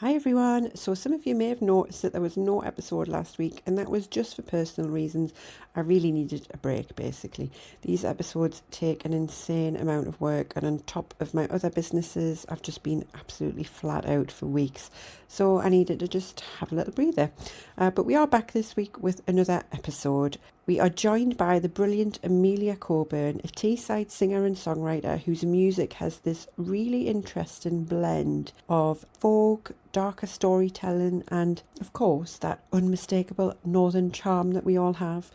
Hi everyone. So some of you may have noticed that there was no episode last week, and that was just for personal reasons. I really needed a break basically. These episodes take an insane amount of work, and on top of my other businesses, I've just been absolutely flat out for weeks. So I needed to just have a little breather. But we are back this week with another episode. We are joined by the brilliant Amelia Coburn, a Teesside singer and songwriter whose music has this really interesting blend of folk, darker storytelling, and of course that unmistakable northern charm that we all have.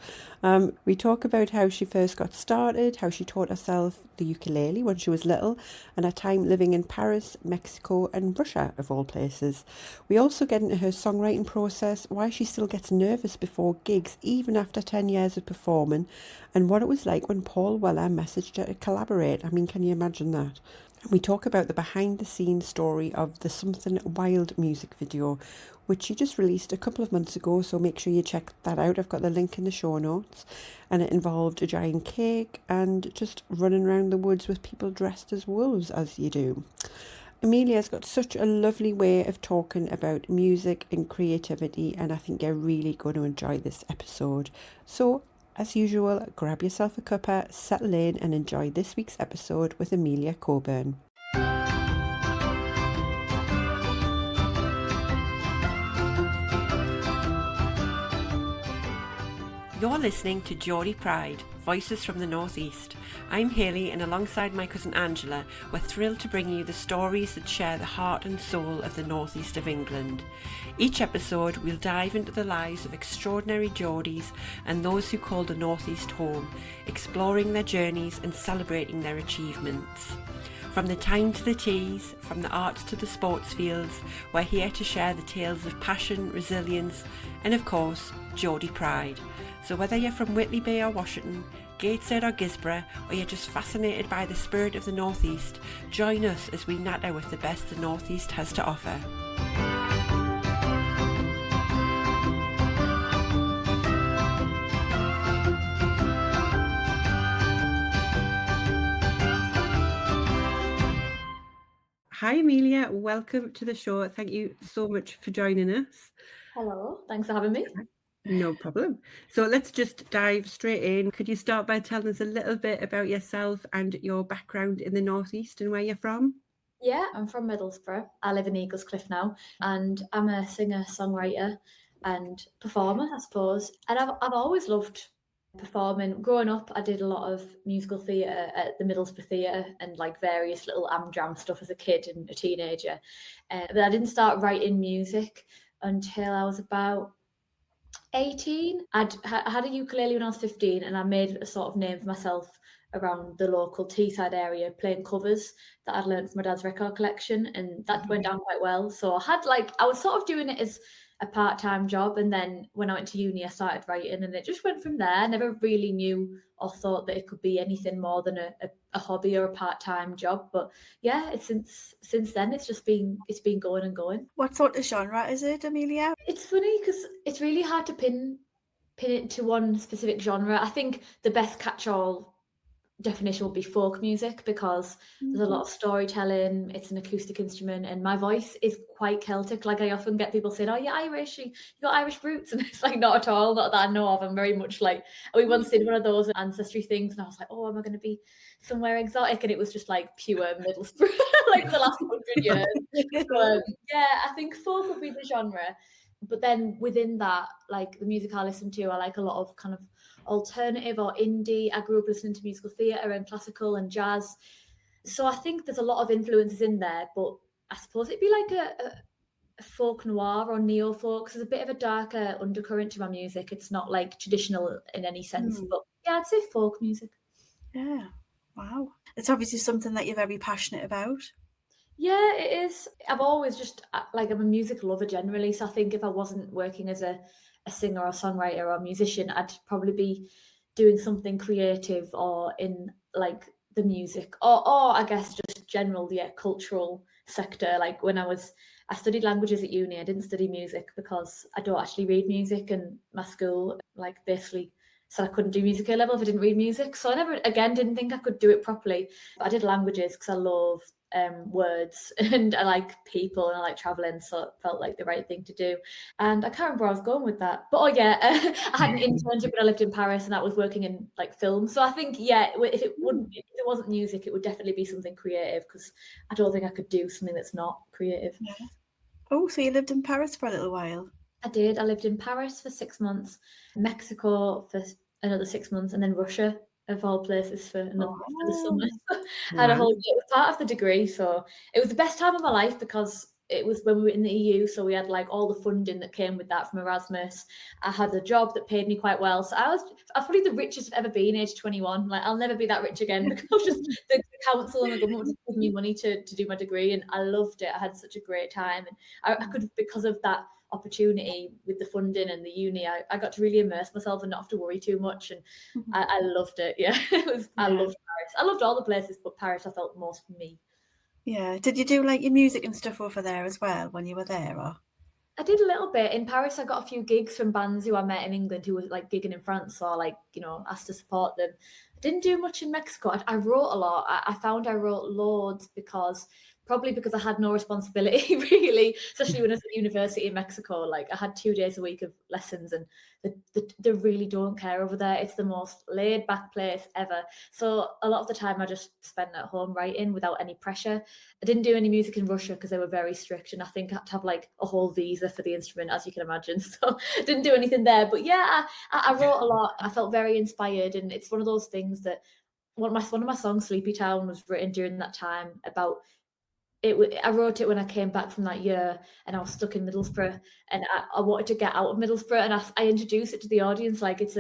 We talk about how she first got started, how she taught herself the ukulele when she was little, and her time living in Paris, Mexico, and Russia, of all places. We also get into her songwriting process, why she still gets nervous before gigs even after 10 years of performing, and what it was like when Paul Weller messaged her to collaborate. I mean, can you imagine that? And we talk about the behind the scenes story of the Something Wild music video, which she just released a couple of months ago, so make sure you check that out. I've got the link in the show notes. And it involved a giant cake and just running around the woods with people dressed as wolves, as you do. Amelia's got such a lovely way of talking about music and creativity, and I think you're really going to enjoy this episode. So, as usual, grab yourself a cuppa, settle in, and enjoy this week's episode with Amelia Coburn. You're listening to Geordie Pride, Voices from the Northeast. I'm Hayley, and alongside my cousin Angela, we're thrilled to bring you the stories that share the heart and soul of the northeast of England. Each episode, we'll dive into the lives of extraordinary Geordies and those who call the northeast home, exploring their journeys and celebrating their achievements. From the time to the teas, from the arts to the sports fields, we're here to share the tales of passion, resilience, and of course, Geordie pride. So whether you're from Whitley Bay or Washington, Gateshead or Gisborough, or you're just fascinated by the spirit of the Northeast, join us as we natter with the best the Northeast has to offer. Hi Amelia, welcome to the show. Thank you so much for joining us. Hello, thanks for having me. No problem. So let's just dive straight in. Could you start by telling us a little bit about yourself and your background in the Northeast and where you're from? Yeah, I'm from Middlesbrough. I live in Eaglescliffe now, and I'm a singer-songwriter and performer, I suppose. And I've always loved performing. Growing up, I did a lot of musical theatre at the Middlesbrough Theatre and like various little am-jam stuff as a kid and a teenager. But I didn't start writing music until I was about 18. I had a ukulele when I was 15, and I made a sort of name for myself around the local Teesside area playing covers that I'd learned from my dad's record collection, and that went down quite well. So I was sort of doing it as a part-time job, and then when I went to uni I started writing, and it just went from there. I never really knew or thought that it could be anything more than a hobby or a part-time job, but yeah, it's since then it's been going and going. What sort of genre is it, Amelia? It's funny because it's really hard to pin it to one specific genre. I think the best catch-all definition would be folk music because there's a lot of storytelling. It's an acoustic instrument, and my voice is quite Celtic. Like I often get people saying, "Oh, you're Irish. You got Irish roots," and it's like not at all. Not that I know of. I'm very much like we once did one of those ancestry things, and I was like, "Oh, am I going to be somewhere exotic?" And it was just like pure Middlesbrough, like for the last 100 years. So yeah, I think folk would be the genre. But then within that, like the music I listen to, I like a lot of kind of alternative or indie. I grew up listening to musical theatre and classical and jazz. So I think there's a lot of influences in there, but I suppose it'd be like a folk noir or neo folk. There's a bit of a darker undercurrent to my music. It's not like traditional in any sense, but yeah, I'd say folk music. Yeah. Wow. It's obviously something that you're very passionate about. Yeah, it is. I've always just like I'm a music lover generally, so I think if I wasn't working as a singer or songwriter or musician, I'd probably be doing something creative or in like the music or I guess just general cultural sector. Like when I studied languages at uni. I didn't study music because I don't actually read music, and my school like basically said I couldn't do music A level if I didn't read music. So I never again didn't think I could do it properly. But I did languages because I love words, and I like people, and I like traveling, so it felt like the right thing to do. And I can't remember where I was going with that, but I had an internship when I lived in Paris, and that was working in like film. So I think if it wasn't music, it would definitely be something creative, because I don't think I could do something that's not creative. Yeah. Oh, so you lived in Paris for a little while? I did. I lived in Paris for 6 months, Mexico for another 6 months, and then Russia, of all places, for the summer. I had a whole year. It was part of the degree, so it was the best time of my life, because it was when we were in the EU, so we had like all the funding that came with that from Erasmus. I had a job that paid me quite well, so I was probably the richest I've ever been, age 21. Like, I'll never be that rich again, because the council and the government would just give me money to do my degree, and I loved it. I had such a great time, and I could, because of that opportunity with the funding and the uni, I got to really immerse myself and not have to worry too much, and I loved it. I loved Paris. I loved all the places, but Paris I felt most for me. Yeah. Did you do like your music and stuff over there as well when you were there, or? I did a little bit in Paris. I got a few gigs from bands who I met in England who were like gigging in France, so I asked to support them. I didn't do much in Mexico. I wrote a lot. I found I wrote loads because I had no responsibility really, especially when I was at university in Mexico. Like, I had 2 days a week of lessons, and they really don't care over there. It's the most laid back place ever. So a lot of the time I just spent at home writing without any pressure. I didn't do any music in Russia because they were very strict, and I think I had to have like a whole visa for the instrument, as you can imagine. So I didn't do anything there. But yeah, I wrote a lot. I felt very inspired, and it's one of those things that one of my songs, Sleepy Town, was written during that time about it. I wrote it when I came back from that year, and I was stuck in Middlesbrough, and I wanted to get out of Middlesbrough, and I introduced it to the audience like it's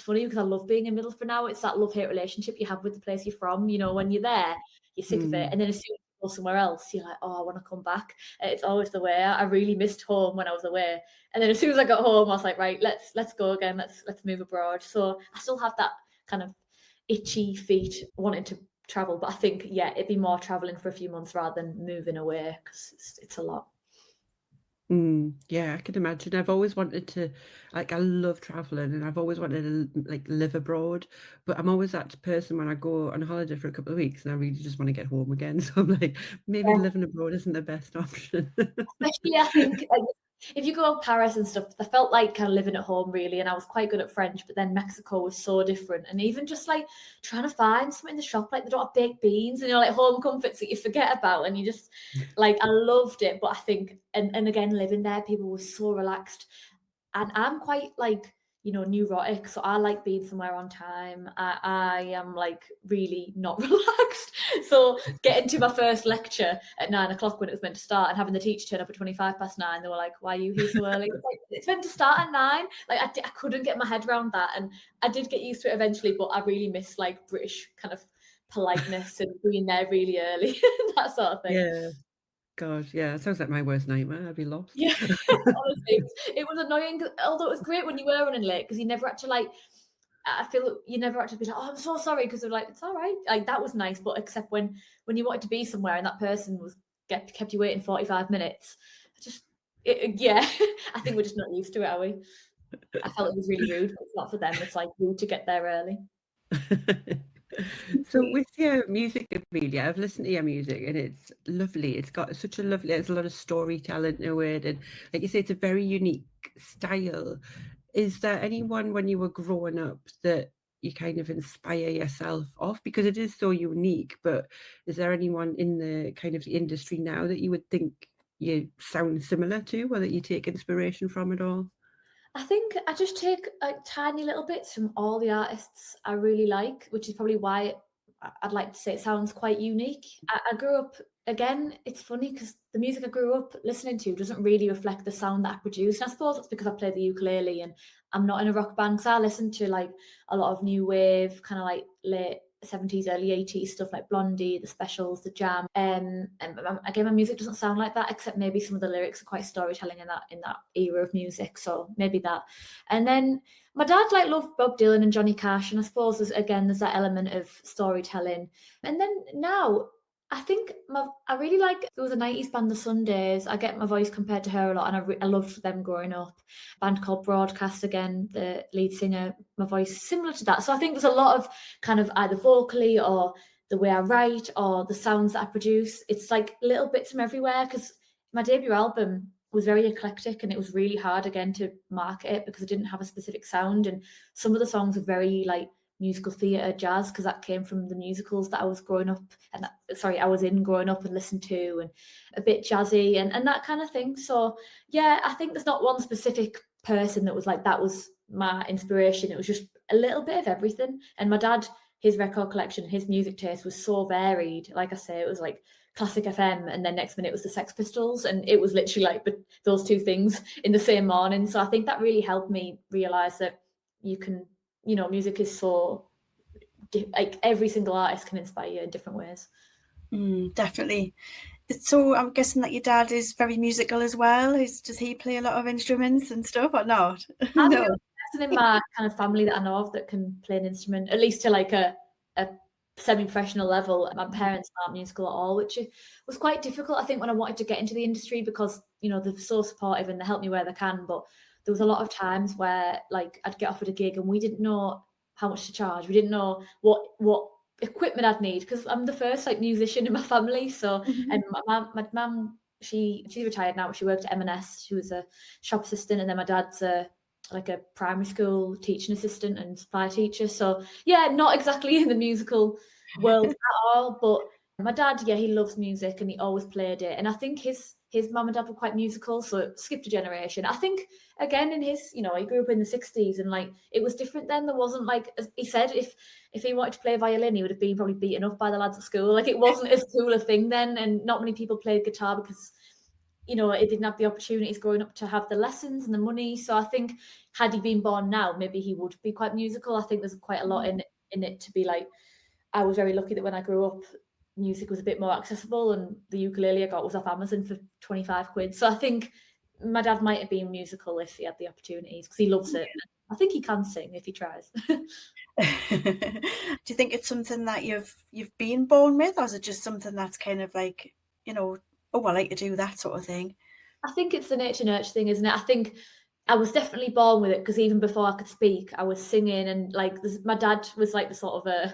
funny because I love being in Middlesbrough now. It's that love-hate relationship you have with the place you're from. You know, when you're there, you're sick of it, and then as soon as you go somewhere else, you're like, oh, I want to come back. It's always the way. I really missed home when I was away, and then as soon as I got home, I was like, right, let's go again. Let's move abroad. So I still have that kind of itchy feet wanting to travel, but I think it'd be more traveling for a few months rather than moving away, because it's a lot. Yeah, I can imagine. I've always wanted to, like, I love traveling, and I've always wanted to like live abroad, but I'm always that person when I go on holiday for a couple of weeks and I really just want to get home again. So I'm like, maybe living abroad isn't the best option. Especially, I think, if you go to Paris and stuff, I felt like kind of living at home really, and I was quite good at French, but then Mexico was so different, and even just like trying to find something in the shop, like they don't have baked beans, and like home comforts that you forget about, and you just like, I loved it. But I think, and again, living there, people were so relaxed, and I'm quite like, neurotic, so I like being somewhere on time. I am like really not relaxed. So getting to my first lecture at 9:00 when it was meant to start, and having the teacher turn up at 9:25, they were like, "Why are you here so early?" It's like, it's meant to start at 9. Like, I couldn't get my head around that, and I did get used to it eventually. But I really miss like British kind of politeness and being there really early, that sort of thing. Yeah. God, yeah, it sounds like my worst nightmare. I'd be lost. Yeah, honestly, it was annoying. Although it was great when you were running late, because you never had to like. I feel you never had to be like, "Oh, I'm so sorry," because they're like, "It's all right." Like, that was nice, but except when you wanted to be somewhere and that person kept you waiting 45 minutes. I think we're just not used to it, are we? I felt it was really rude, but it's not for them. It's like rude to get there early. So with your music, Amelia, I've listened to your music and it's lovely. It's got there's a lot of storytelling to it, and like you say, it's a very unique style. Is there anyone when you were growing up that you kind of inspire yourself off, because it is so unique, but is there anyone in the kind of the industry now that you would think you sound similar to, or that you take inspiration from at all? I think I just take tiny little bits from all the artists I really like, which is probably why I'd like to say it sounds quite unique. I grew up, again, it's funny because the music I grew up listening to doesn't really reflect the sound that I produce. And I suppose it's because I play the ukulele and I'm not in a rock band. So I listen to like a lot of new wave, kind of like late 70s, early 80s stuff like Blondie, The Specials, The Jam. And again, my music doesn't sound like that, except maybe some of the lyrics are quite storytelling in that era of music. So maybe that. And then my dad loved Bob Dylan and Johnny Cash, and I suppose there's that element of storytelling. And then now, I think I really like, there was a 90s band, The Sundays. I get my voice compared to her a lot, and I loved them growing up. A band called Broadcast, again, the lead singer, my voice similar to that. So I think there's a lot of kind of either vocally or the way I write or the sounds that I produce. It's like little bits from everywhere, because my debut album was very eclectic, and it was really hard again to market it because I didn't have a specific sound, and some of the songs were very like musical theatre jazz, because that came from the musicals that I was growing up and I was in growing up and listened to, and a bit jazzy and that kind of thing. So yeah, I think there's not one specific person that was like that was my inspiration. It was just a little bit of everything. And my dad, his record collection, his music taste was so varied. Like I say, it was like classic FM, and then next minute it was the Sex Pistols, and it was literally like those two things in the same morning. So I think that really helped me realize that you can, you know, music is so like every single artist can inspire you in different ways. Definitely. So I'm guessing that your dad is very musical as well. Does he play a lot of instruments and stuff, or not? I'm No. the only person in my kind of family that I know of that can play an instrument, at least to like a semi-professional level. My parents aren't musical at all, which was quite difficult, I think, when I wanted to get into the industry, because, you know, they're so supportive and they help me where they can. But there was a lot of times where like I'd get offered a gig and we didn't know how much to charge. We didn't know what equipment I'd need, because I'm the first like musician in my family. So and my mum, she's retired now, but she worked at M&S. She was a shop assistant, and then my dad's like a primary school teaching assistant and supply teacher. So yeah, not exactly in the musical world at all. But my dad, yeah, he loves music and he always played it. And I think his mum and dad were quite musical, so it skipped a generation. I think again in his, you know, he grew up in the 60s, and like it was different then. There wasn't, like, as he said, if he wanted to play violin, he would have been probably beaten up by the lads at school. Like it wasn't as cool a thing then, and not many people played guitar because, you know, it didn't have the opportunities growing up to have the lessons and the money. So I think had he been born now, maybe he would be quite musical. I think there's quite a lot in it to be like, I was very lucky that when I grew up, music was a bit more accessible, and the ukulele I got was off Amazon for 25 quid. So I think my dad might have been musical if he had the opportunities, because he loves it. I think he can sing if he tries. Do you think it's something that you've been born with, or is it just something that's kind of like, you know, oh, I like to do that sort of thing? I think it's the nature nurture thing, isn't it? I think I was definitely born with it, because even before I could speak, I was singing, and like my dad was like the sort of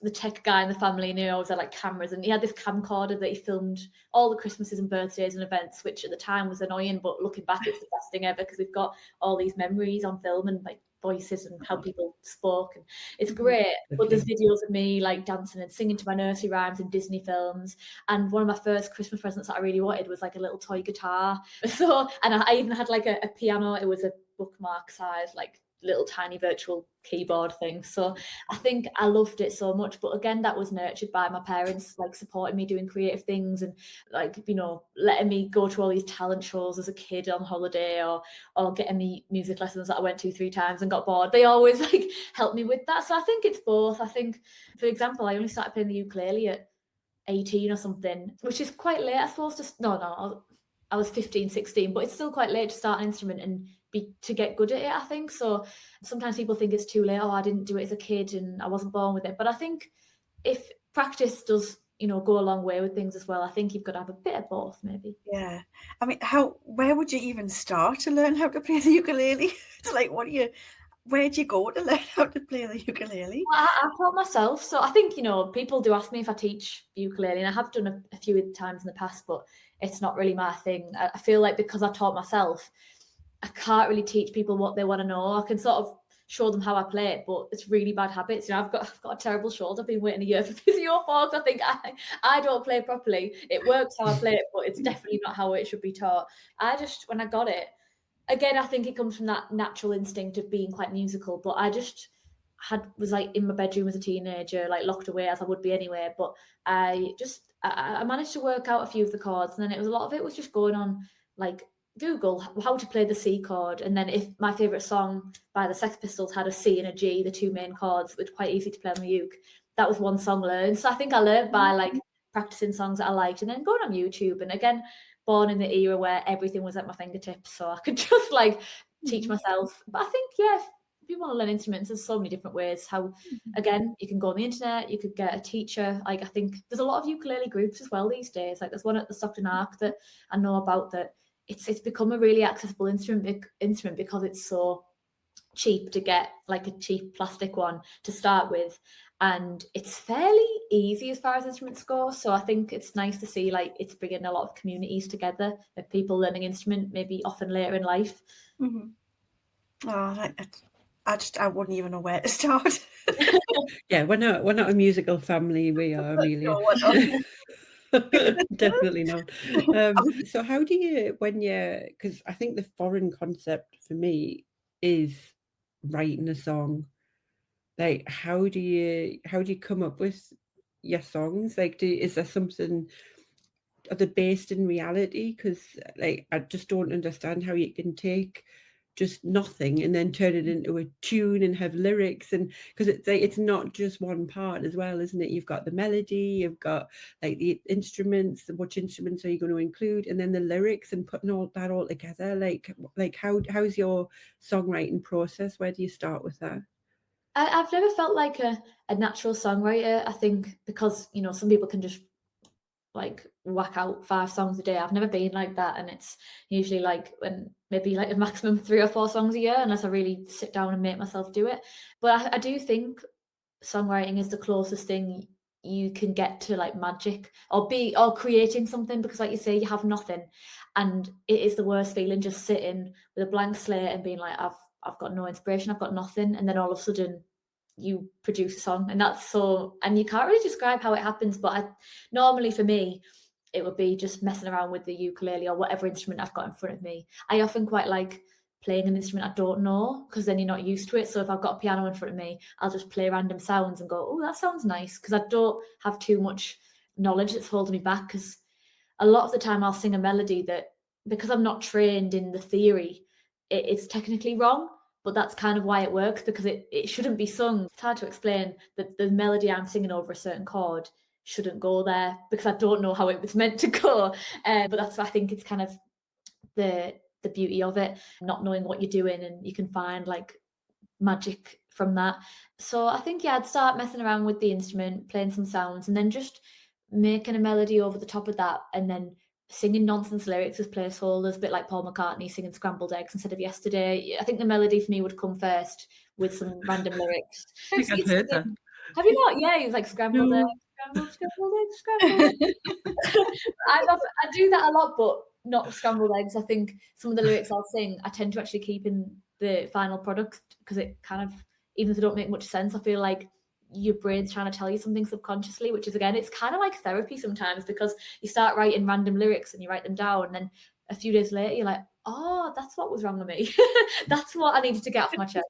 the tech guy in the family, and he always had like cameras, and he had this camcorder that he filmed all the Christmases and birthdays and events, which at the time was annoying, but looking back, it's the best thing ever, because we've got all these memories on film and like voices and how people spoke, and it's great. But there's videos of me like dancing and singing to my nursery rhymes in Disney films, and one of my first Christmas presents that I really wanted was like a little toy guitar. So, and I even had like a piano. It was a bookmark size, like little tiny virtual keyboard thing. So I think I loved it so much. But again, that was nurtured by my parents, like supporting me doing creative things, and like, you know, letting me go to all these talent shows as a kid on holiday, or getting me music lessons that I went 2-3 times and got bored. They always like helped me with that. So I think it's both. I think, for example, I only started playing the ukulele at 18 or something, which is quite late, I suppose. I was 15, 16, but it's still quite late to start an instrument and to get good at it, I think. So sometimes people think it's too late. Oh, I didn't do it as a kid and I wasn't born with it. But I think if practice does, you know, go a long way with things as well, I think you've got to have a bit of both, maybe. Yeah. I mean, where would you even start to learn how to play the ukulele? It's like, where do you go to learn how to play the ukulele? Well, I taught myself. So I think, you know, people do ask me if I teach ukulele, and I have done a few times in the past, but it's not really my thing. I feel like because I taught myself, I can't really teach people what they want to know. I can sort of show them how I play it, but it's really bad habits. You know, I've got a terrible shoulder. I've been waiting a year for physio for, because I think I don't play properly. It works how I play it, but it's definitely not how it should be taught. When I got it, again, I think it comes from that natural instinct of being quite musical, but I just was like in my bedroom as a teenager, like locked away as I would be anyway. But I managed to work out a few of the chords, and then a lot of it was just going on like Google how to play the C chord, and then if my favourite song by the Sex Pistols had a C and a G, the two main chords, which were quite easy to play on the uke, that was one song learned. So I think I learned by like practicing songs that I liked, and then going on YouTube. And again, born in the era where everything was at my fingertips, so I could just like teach myself. But I think, yeah, if you want to learn instruments, there's so many different ways. How, again, you can go on the internet, you could get a teacher. Like, I think there's a lot of ukulele groups as well these days. Like, there's one at the Stockton Ark that I know about, that it's become a really accessible instrument because it's so cheap to get like a cheap plastic one to start with, and it's fairly easy as far as instruments go. So I think it's nice to see like it's bringing a lot of communities together, like people learning instrument maybe often later in life. Oh, I wouldn't even know where to start. Yeah, we're not a musical family, we are, Amelia. No, we're not. Definitely not. So how do you, because I think the foreign concept for me is writing a song. Like, how do you come up with your songs? Like, is there something, are they based in reality? Because like, I just don't understand how you can take just nothing and then turn it into a tune and have lyrics, and because it's not just one part as well, isn't it? You've got the melody, you've got like the instruments, which instruments are you going to include, and then the lyrics, and putting all that all together. Like how's your songwriting process? Where do you start with that? I've never felt like a natural songwriter. I think because, you know, some people can just like whack out 5 songs a day. I've never been like that, and it's usually like when maybe like a maximum 3 or 4 songs a year, unless I really sit down and make myself do it. But I do think songwriting is the closest thing you can get to like magic or creating something, because like you say, you have nothing, and it is the worst feeling just sitting with a blank slate and being like, I've got no inspiration, I've got nothing, and then all of a sudden you produce a song, and that's so, and you can't really describe how it happens, but normally for me it would be just messing around with the ukulele or whatever instrument I've got in front of me. I often quite like playing an instrument I don't know, because then you're not used to it. So if I've got a piano in front of me, I'll just play random sounds and go, oh, that sounds nice, because I don't have too much knowledge that's holding me back. Because a lot of the time I'll sing a melody that, because I'm not trained in the theory, it's technically wrong, but that's kind of why it works, because it shouldn't be sung. It's hard to explain that the melody I'm singing over a certain chord shouldn't go there, because I don't know how it was meant to go. But that's, I think it's kind of the beauty of it, not knowing what you're doing, and you can find like magic from that. So I think, yeah, I'd start messing around with the instrument, playing some sounds, and then just making a melody over the top of that, and then singing nonsense lyrics as placeholders, a bit like Paul McCartney singing Scrambled Eggs instead of Yesterday. I think the melody for me would come first with some random lyrics. I think I've heard that. Have you not? Yeah, he was like scrambled eggs, scrambled eggs, scrambled eggs. I do that a lot, but not scrambled eggs. I think some of the lyrics I'll sing, I tend to actually keep in the final product, because it kind of, even if they don't make much sense, I feel like your brain's trying to tell you something subconsciously, which is, again, it's kind of like therapy sometimes, because you start writing random lyrics and you write them down, and then a few days later you're like, oh, that's what was wrong with me. That's what I needed to get off my chest.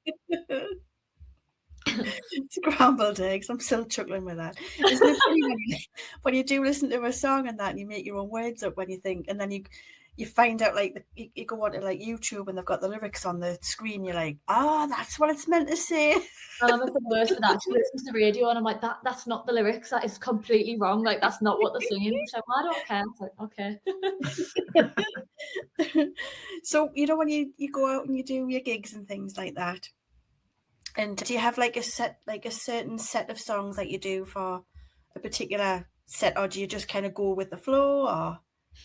Scrambled eggs. I'm still chuckling with that. Isn't it funny when you do listen to a song and that, and you make your own words up when you think, and then you find out, like, you go onto like YouTube and they've got the lyrics on the screen. You're like, that's what it's meant to say. I'm the worst for that. To listen to the radio and I'm like, that's not the lyrics. That is completely wrong. Like, that's not what they're singing. So I don't care. It's like, okay. So, you know, when you go out and you do your gigs and things like that, and do you have like a certain set of songs that you do for a particular set, or do you just kind of go with the flow? Or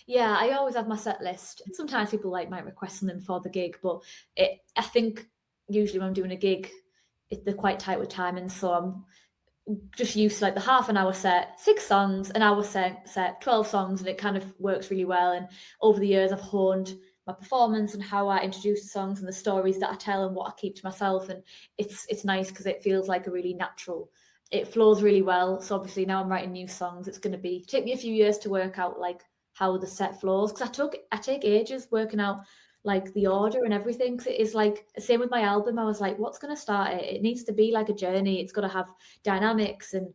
yeah, I always have my set list. Sometimes people might request something for the gig, but I think usually when I'm doing a gig, they're quite tight with timing, so I'm just used to like the half an hour set, 6 songs, an hour set, 12 songs, and it kind of works really well. And over the years I've honed my performance and how I introduce the songs and the stories that I tell and what I keep to myself, and it's nice because it feels like a really natural, it flows really well. So obviously now I'm writing new songs, it's going to take me a few years to work out like how the set flows, because I take ages working out like the order and everything, because it is like, same with my album, I was like, what's going to start it? It needs to be like a journey. It's got to have dynamics and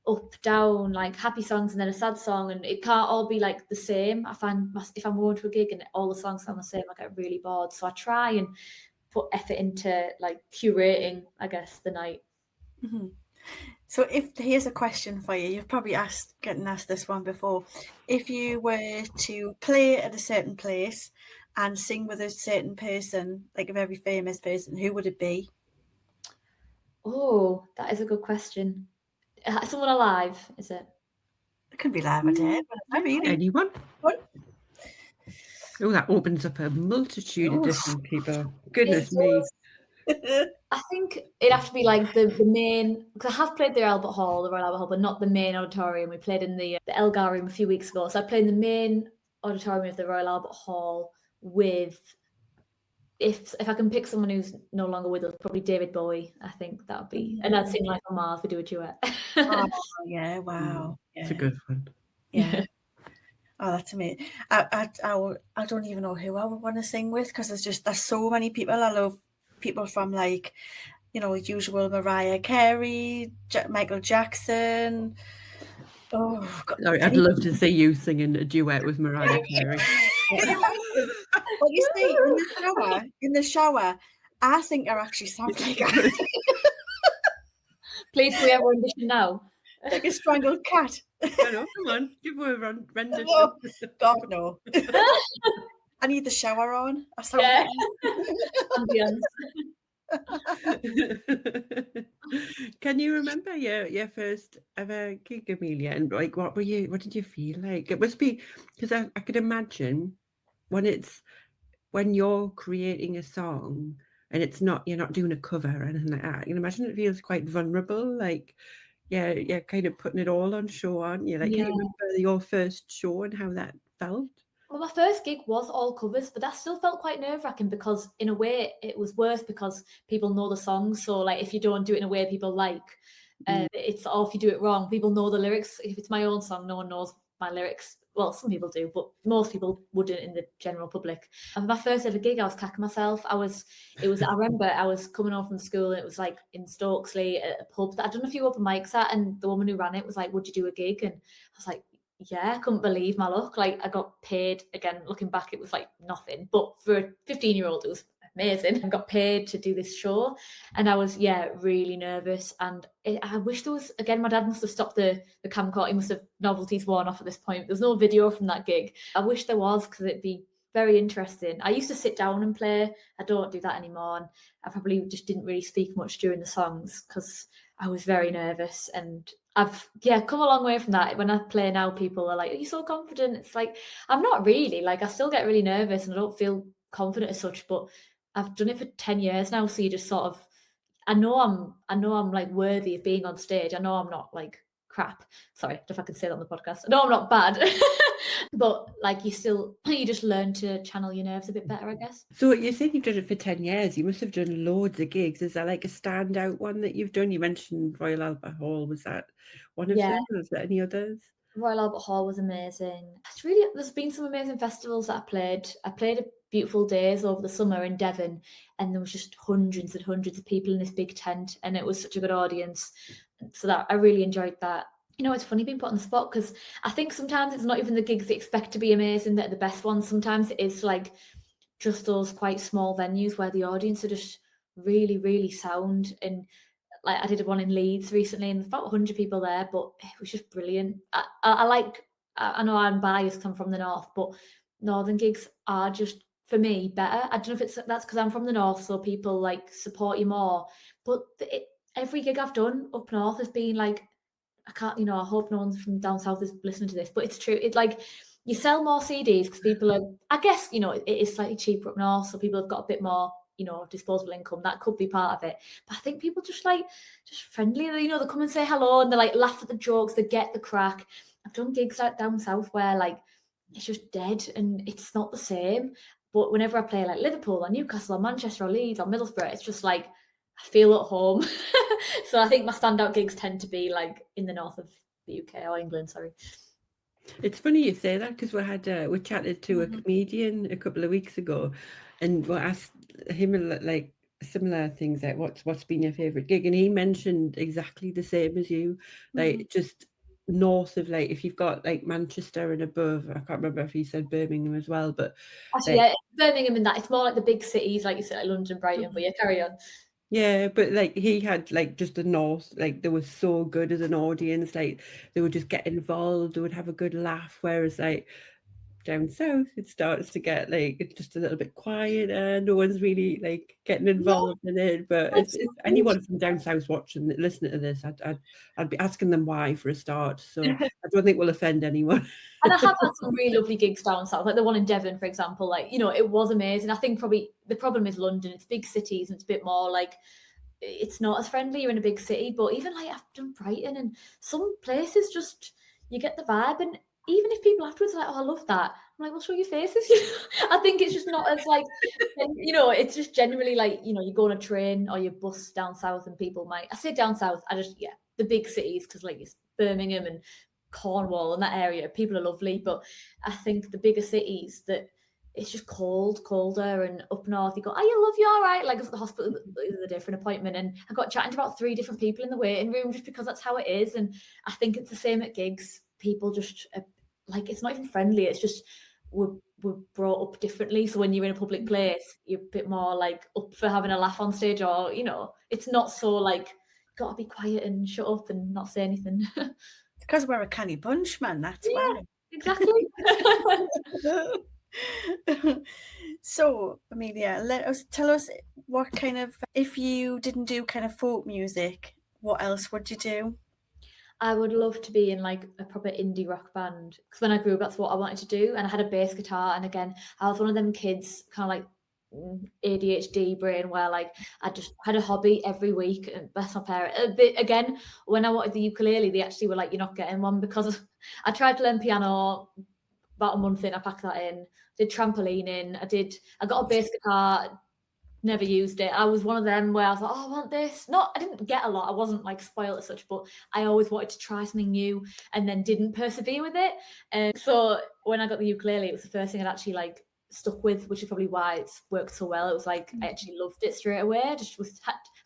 up, down, like happy songs and then a sad song, and it can't all be like the same. I find if I'm going to a gig and all the songs sound the same, I get really bored. So I try and put effort into like curating, I guess, the night. Mm-hmm. So here's a question for you. You've probably getting asked this one before. If you were to play at a certain place and sing with a certain person, like a very famous person, who would it be? Oh, that is a good question. Someone alive, is it? It could be live or dead. I mean, anyone. What? Oh, that opens up a multitude of different people. Goodness me. I think it'd have to be like the main, because I have played the Royal Albert Hall, but not the main auditorium. We played in the Elgar Room a few weeks ago. So I played in the main auditorium of the Royal Albert Hall with, if I can pick someone who's no longer with us, probably David Bowie. I think that would be, and I'd sing Life on Mars. We do a duet. Oh, yeah, wow. It's a good one. Yeah. Oh, that's amazing. I don't even know who I would want to sing with, because there's so many people. I love people from, like, you know, usual Mariah Carey, Michael Jackson. Oh, God. Sorry, I'd love to see you singing a duet with Mariah Carey. Well, you see, in the shower, I think I actually sound like Please, can we have a rendition now? like a strangled cat. No, come on, give her a rendition. Oh, God, no. I need the shower on. I sound Ambience. Can you remember your first ever gig, Amelia? And like, what did you feel like? It must be, because I could imagine when you're creating a song and you're not doing a cover or anything like that. You can imagine it feels quite vulnerable, like you're kind of putting it all on show, aren't you? Like, can you remember your first show and how that felt? Well, my first gig was all covers, but that still felt quite nerve-wracking, because in a way it was worse because people know the songs. So like, if you don't do it in a way people like, it's, or if you do it wrong, people know the lyrics. If it's my own song, no one knows my lyrics. Well, some people do, but most people wouldn't in the general public. And my first ever gig, I was cacking myself. I remember I was coming home from school, and it was like in Stokesley at a pub that I'd done a few open mics at, and the woman who ran it was like, "Would you do a gig?" And I was like, yeah, I couldn't believe my luck. Like, I got paid. Again, looking back, it was like nothing, but for a 15-year-old, it was amazing. I got paid to do this show, and I was really nervous. And I wish there was, again, my dad must have stopped the camcorder. He must have, novelties worn off at this point. There's no video from that gig. I wish there was, because it'd be very interesting. I used to sit down and play. I don't do that anymore, and I probably just didn't really speak much during the songs because I was very nervous. And I've come a long way from that. When I play now, people are like, "Are you so confident?" It's like, I'm not really. Like, I still get really nervous and I don't feel confident as such, but I've done it for 10 years now, so you just sort of, I know I'm like worthy of being on stage. I know I'm not like crap. Sorry, I don't know if I can say that on the podcast. I know I'm not bad. But like, you just learn to channel your nerves a bit better, I guess. So you said you've done it for 10 years. You must have done loads of gigs. Is there like a standout one that you've done? You mentioned Royal Albert Hall. Was that one of them? Was there any others? Royal Albert Hall was amazing. There's been some amazing festivals that I played. I played at Beautiful Days over the summer in Devon, and there was just hundreds and hundreds of people in this big tent, and it was such a good audience. So that I really enjoyed that. You know, it's funny being put on the spot, because I think sometimes it's not even the gigs that expect to be amazing that are the best ones. Sometimes it is like just those quite small venues where the audience are just really, really sound. And like, I did one in Leeds recently, and there's about 100 people there, but it was just brilliant. I know I'm biased because I'm from the north, but northern gigs are just, for me, better. I don't know if that's because I'm from the north, so people like support you more. But every gig I've done up north has been like, I hope no one from down south is listening to this, but it's true. It's like, you sell more CDs because people are, I guess, it is slightly cheaper up north, so people have got a bit more, disposable income. That could be part of it. But I think people just friendly, they come and say hello, and they like laugh at the jokes, they get the crack. I've done gigs like down south where like it's just dead and it's not the same. But whenever I play like Liverpool or Newcastle or Manchester or Leeds or Middlesbrough, it's just like, I feel at home. So I think my standout gigs tend to be like in the north of the UK or England, sorry. It's funny you say that, because we chatted to a comedian a couple of weeks ago, and we asked him like similar things, like what's been your favorite gig, and he mentioned exactly the same as you, like just north of, like, if you've got like Manchester and above. I can't remember if he said Birmingham as well, but actually, like, Birmingham and that, it's more like the big cities, like you said, like London, Brighton. But carry on. Yeah, but like he had like just the north, like they were so good as an audience, like they would just get involved, they would have a good laugh, whereas like down south, it starts to get like it's just a little bit quieter. No one's really like getting involved in it. But if anyone from down south watching, listening to this, I'd be asking them why for a start. So I don't think we'll offend anyone. And I have had some really lovely gigs down south, like the one in Devon, for example. Like, you know, it was amazing. I think probably the problem is London. It's big cities and it's a bit more like, it's not as friendly. You're in a big city, but even like I've done Brighton and some places, just you get the vibe. And even if people afterwards are like, "Oh, I love that," I'm like, "Well, show your faces." I think it's just not as like, you know, it's just generally like, you know, you go on a train or you bus down south and people might. I say down south. The big cities, because like it's Birmingham and Cornwall and that area, people are lovely. But I think the bigger cities that it's just colder, and up north you go, "Oh, you love you all right." Like I was at the hospital the other day for an appointment, and I got chatting to about 3 different people in the waiting room just because that's how it is. And I think it's the same at gigs. People just like, it's not even friendly. It's just we're brought up differently. So when you're in a public place, you're a bit more like up for having a laugh on stage, or you know, it's not so like gotta be quiet and shut up and not say anything. It's because we're a canny bunch, man. That's why. Exactly. So, Amelia, tell us what kind of, if you didn't do kind of folk music, what else would you do? I would love to be in like a proper indie rock band, because when I grew up, that's what I wanted to do. And I had a bass guitar, and again, I was one of them kids, kind of like ADHD brain, where like I just had a hobby every week, and bless my parents. Again, when I wanted the ukulele, they actually were like, "You're not getting one," because I tried to learn piano. About a month in, I packed that in, did trampolining, I got a bass guitar, never used it. I was one of them where I was like, "Oh, I want this." I didn't get a lot. I wasn't like spoiled as such, but I always wanted to try something new and then didn't persevere with it. And so when I got the ukulele, it was the first thing I'd actually like stuck with, which is probably why it's worked so well. It was like, I actually loved it straight away.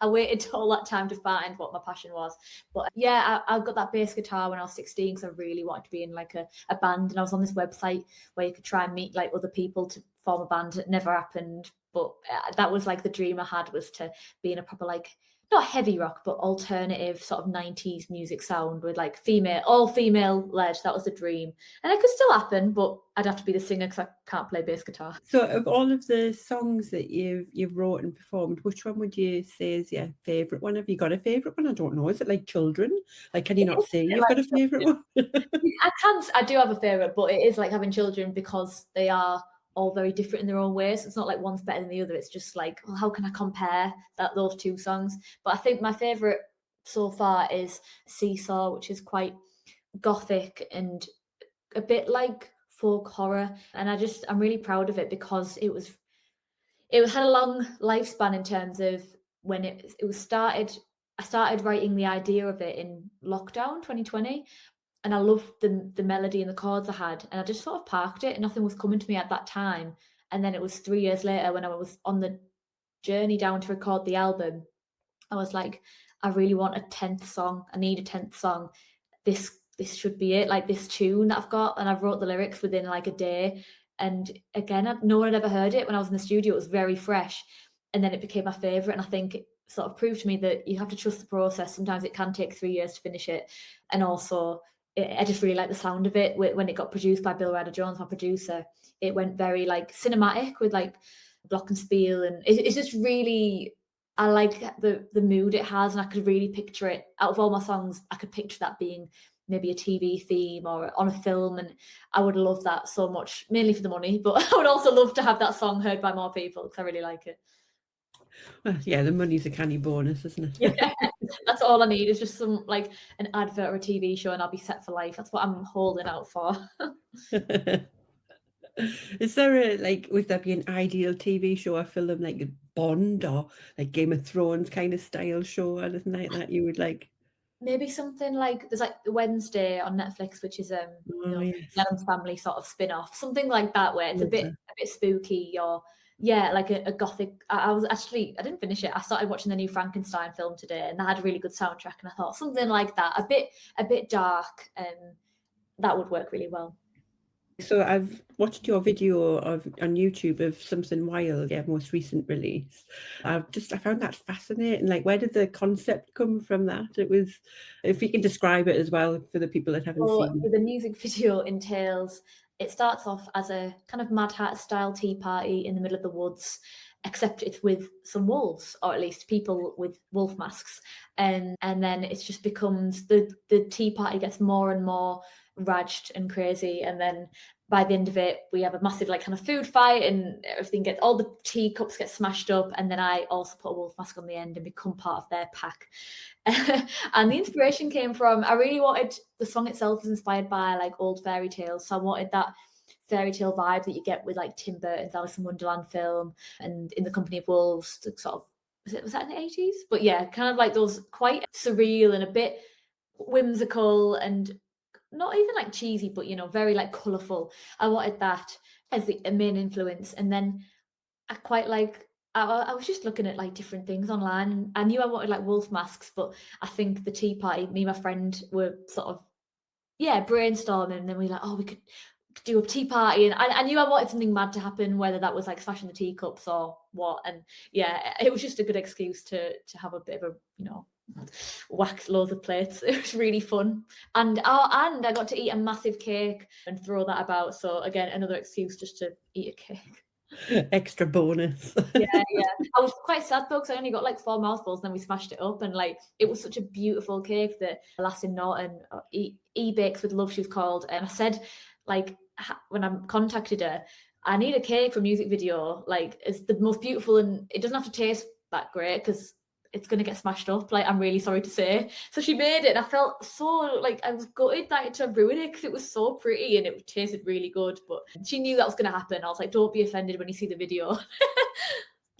I waited all that time to find what my passion was. But yeah, I got that bass guitar when I was 16 because I really wanted to be in like a band. And I was on this website where you could try and meet like other people to form a band. It never happened. But that was like the dream I had, was to be in a proper like, not heavy rock, but alternative sort of 90s music sound with like all female led. That was the dream. And it could still happen, but I'd have to be the singer because I can't play bass guitar. So of all of the songs that you've wrote and performed, which one would you say is your favourite one? Have you got a favourite one? I don't know. Is it like children? Like, can you not say you've got a favourite one? I do have a favourite, but it is like having children because they are all very different in their own ways. It's not like one's better than the other. It's just like, well, how can I compare those two songs? But I think my favourite so far is Seesaw, which is quite gothic and a bit like folk horror. And I'm really proud of it because it had a long lifespan in terms of when it was started. I started writing the idea of it in lockdown 2020. And I loved the melody and the chords I had, and I just sort of parked it. Nothing was coming to me at that time. And then it was 3 years later when I was on the journey down to record the album. I was like, I really want a 10th song. I need a 10th song. This should be it, like this tune that I've got. And I wrote the lyrics within like a day. And again, no one had ever heard it when I was in the studio. It was very fresh. And then it became my favourite. And I think it sort of proved to me that you have to trust the process. Sometimes it can take 3 years to finish it. And also, I just really like the sound of it. When it got produced by Bill Ryder Jones, my producer, it went very like cinematic with like glockenspiel, and it's just really, I like the mood it has, and I could really picture it. Out of all my songs, I could picture that being maybe a TV theme or on a film, and I would love that so much, mainly for the money, but I would also love to have that song heard by more people because I really like it. Well, yeah, the money's a canny bonus, isn't it? Yeah, that's all I need is just some like an advert or a TV show, and I'll be set for life. That's what I'm holding out for. Is there would there be an ideal TV show or film like Bond or like Game of Thrones kind of style show or anything like that you would like? Maybe something like, there's like Wednesday on Netflix, which is Yes. Addams Family sort of spin-off, something like that, where it's a bit spooky, or like a gothic. I didn't finish it. I started watching the new Frankenstein film today, and that had a really good soundtrack, and I thought something like that, a bit dark, that would work really well. So I've watched your video on YouTube of Something Wild, most recent release. I found that fascinating. Like, where did the concept come from that? It was, if you can describe it as well for the people that haven't seen it. The music video entails it starts off as a kind of Mad Hatter style tea party in the middle of the woods, except it's with some wolves, or at least people with wolf masks. And then it just becomes the tea party gets more and more raged and crazy. And then by the end of it, we have a massive like kind of food fight, and everything gets, all the teacups get smashed up. And then I also put a wolf mask on the end and become part of their pack. And the inspiration came from, I really wanted, the song itself was inspired by like old fairy tales. So I wanted that fairy tale vibe that you get with like Tim Burton's Alice in Wonderland film and In the Company of Wolves, sort of, was that in the 80s? But yeah, kind of like those quite surreal and a bit whimsical and not even like cheesy, but you know, very like colourful. I wanted that as the main influence. And then I quite like, I was just looking at like different things online. I knew I wanted like wolf masks, but I think the tea party, me and my friend were sort of, brainstorming, and then we were like, oh, we could do a tea party, and I knew I wanted something mad to happen, whether that was like smashing the teacups or what. And yeah, it was just a good excuse to have a bit of a, you know, wax loads of plates. It was really fun, and I got to eat a massive cake and throw that about. So again, another excuse just to eat a cake. Extra bonus. Yeah. I was quite sad though, because I only got like 4 mouthfuls, and then we smashed it up, and like it was such a beautiful cake that a lass in Norton, E Bakes with Love, she was called, and I said, like, when I contacted her, I need a cake for a music video, like it's the most beautiful, and it doesn't have to taste that great because it's going to get smashed up, like, I'm really sorry to say. So she made it, and I felt so, like, I was gutted that to ruin it because it was so pretty and it tasted really good, but she knew that was going to happen. I was like, don't be offended when you see the video.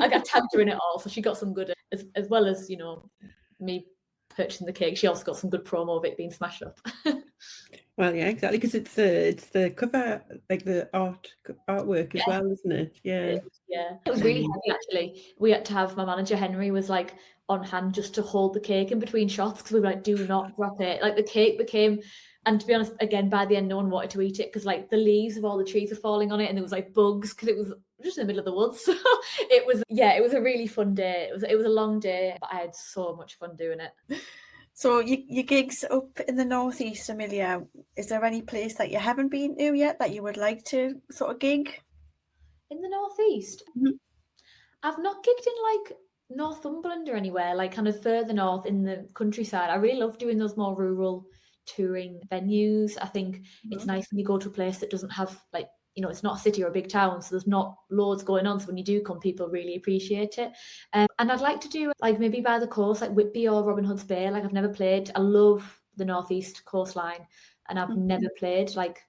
I got tagged her in it all, so she got some good, as well as, you know, me purchasing the cake, she also got some good promo of it being smashed up. Well, yeah, exactly, because it's the cover, like the artwork as well, isn't it? Yeah. It was really heavy, actually. We had to have, my manager Henry was like on hand just to hold the cake in between shots, because we were like, do not drop it. Like the cake became, and to be honest, again, by the end, no one wanted to eat it because like the leaves of all the trees were falling on it, and there was like bugs because it was just in the middle of the woods. So it was a really fun day. It was a long day, but I had so much fun doing it. So your gigs up in the northeast, Amelia, is there any place that you haven't been to yet that you would like to sort of gig? In the northeast? Mm-hmm. I've not gigged in like Northumberland or anywhere, like kind of further north in the countryside. I really love doing those more rural touring venues. I think it's nice when you go to a place that doesn't have, like, you know, it's not a city or a big town, so there's not loads going on. So when you do come, people really appreciate it. And I'd like to do like maybe by the coast, like Whitby or Robin Hood's Bay. Like I've never played. I love the northeast coastline, and I've never played. Like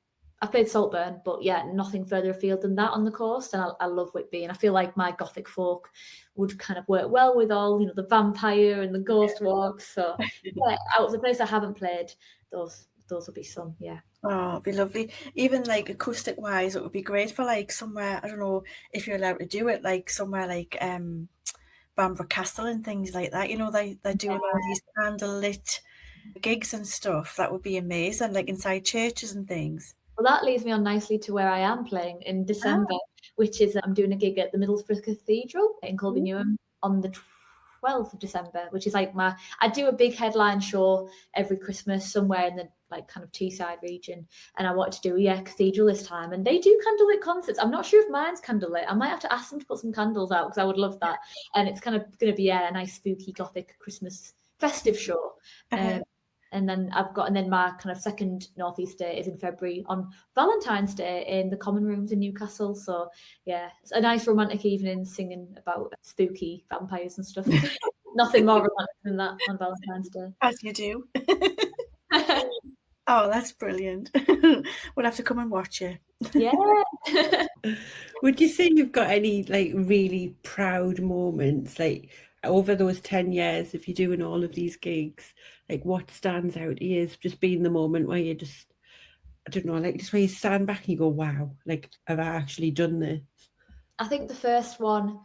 I've played Saltburn, but yeah, nothing further afield than that on the coast. And I love Whitby, and I feel like my gothic folk would kind of work well with all, you know, the vampire and the ghost walks. So yeah, out of the place I haven't played, those would be some, yeah. Oh, it'd be lovely. Even like acoustic wise, it would be great for like somewhere, I don't know if you're allowed to do it, like somewhere like Bamburgh Castle and things like that. You know, they're doing all these candlelit gigs and stuff. That would be amazing, like inside churches and things. Well, that leads me on nicely to where I am playing in December, which is I'm doing a gig at the Middlesbrough Cathedral in Colby Newham on the 12th of December, which is like I do a big headline show every Christmas somewhere in the like kind of Teesside region, and I wanted to do Cathedral this time, and they do candlelit concerts. I'm not sure if mine's candlelit. I might have to ask them to put some candles out because I would love that. And it's kind of going to be a nice spooky gothic Christmas festive show. And then my kind of second northeast day is in February on Valentine's Day in the Common Rooms in Newcastle. So yeah, it's a nice romantic evening singing about spooky vampires and stuff. Nothing more romantic than that on Valentine's Day. As you do. Oh, that's brilliant. We'll have to come and watch you. Yeah. Would you say you've got any like really proud moments, like over those 10 years, if you're doing all of these gigs, like what stands out is just being the moment where you just, I don't know, like just where you stand back and you go, wow, like have I actually done this? I think the first one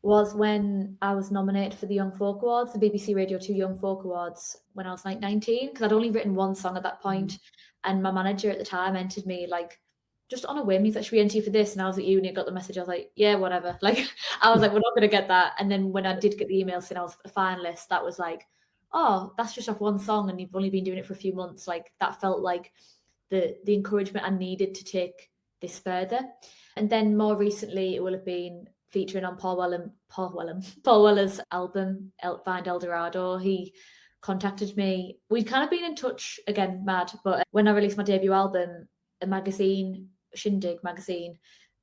was when I was nominated for the Young Folk Awards, the BBC Radio 2 Young Folk Awards, when I was like 19, because I'd only written one song at that point, and my manager at the time entered me like just on a whim. He's like, should we enter you for this? And I was at uni, got the message. I was like, yeah, whatever. Like, I was like, we're not going to get that. And then when I did get the email saying I was a finalist, that was like, oh, that's just off one song and you've only been doing it for a few months. Like, that felt like the encouragement I needed to take this further. And then more recently, it will have been featuring on Paul Weller's album, Find Eldorado. He contacted me. We'd kind of been in touch, again, mad, but when I released my debut album, a magazine, Shindig magazine,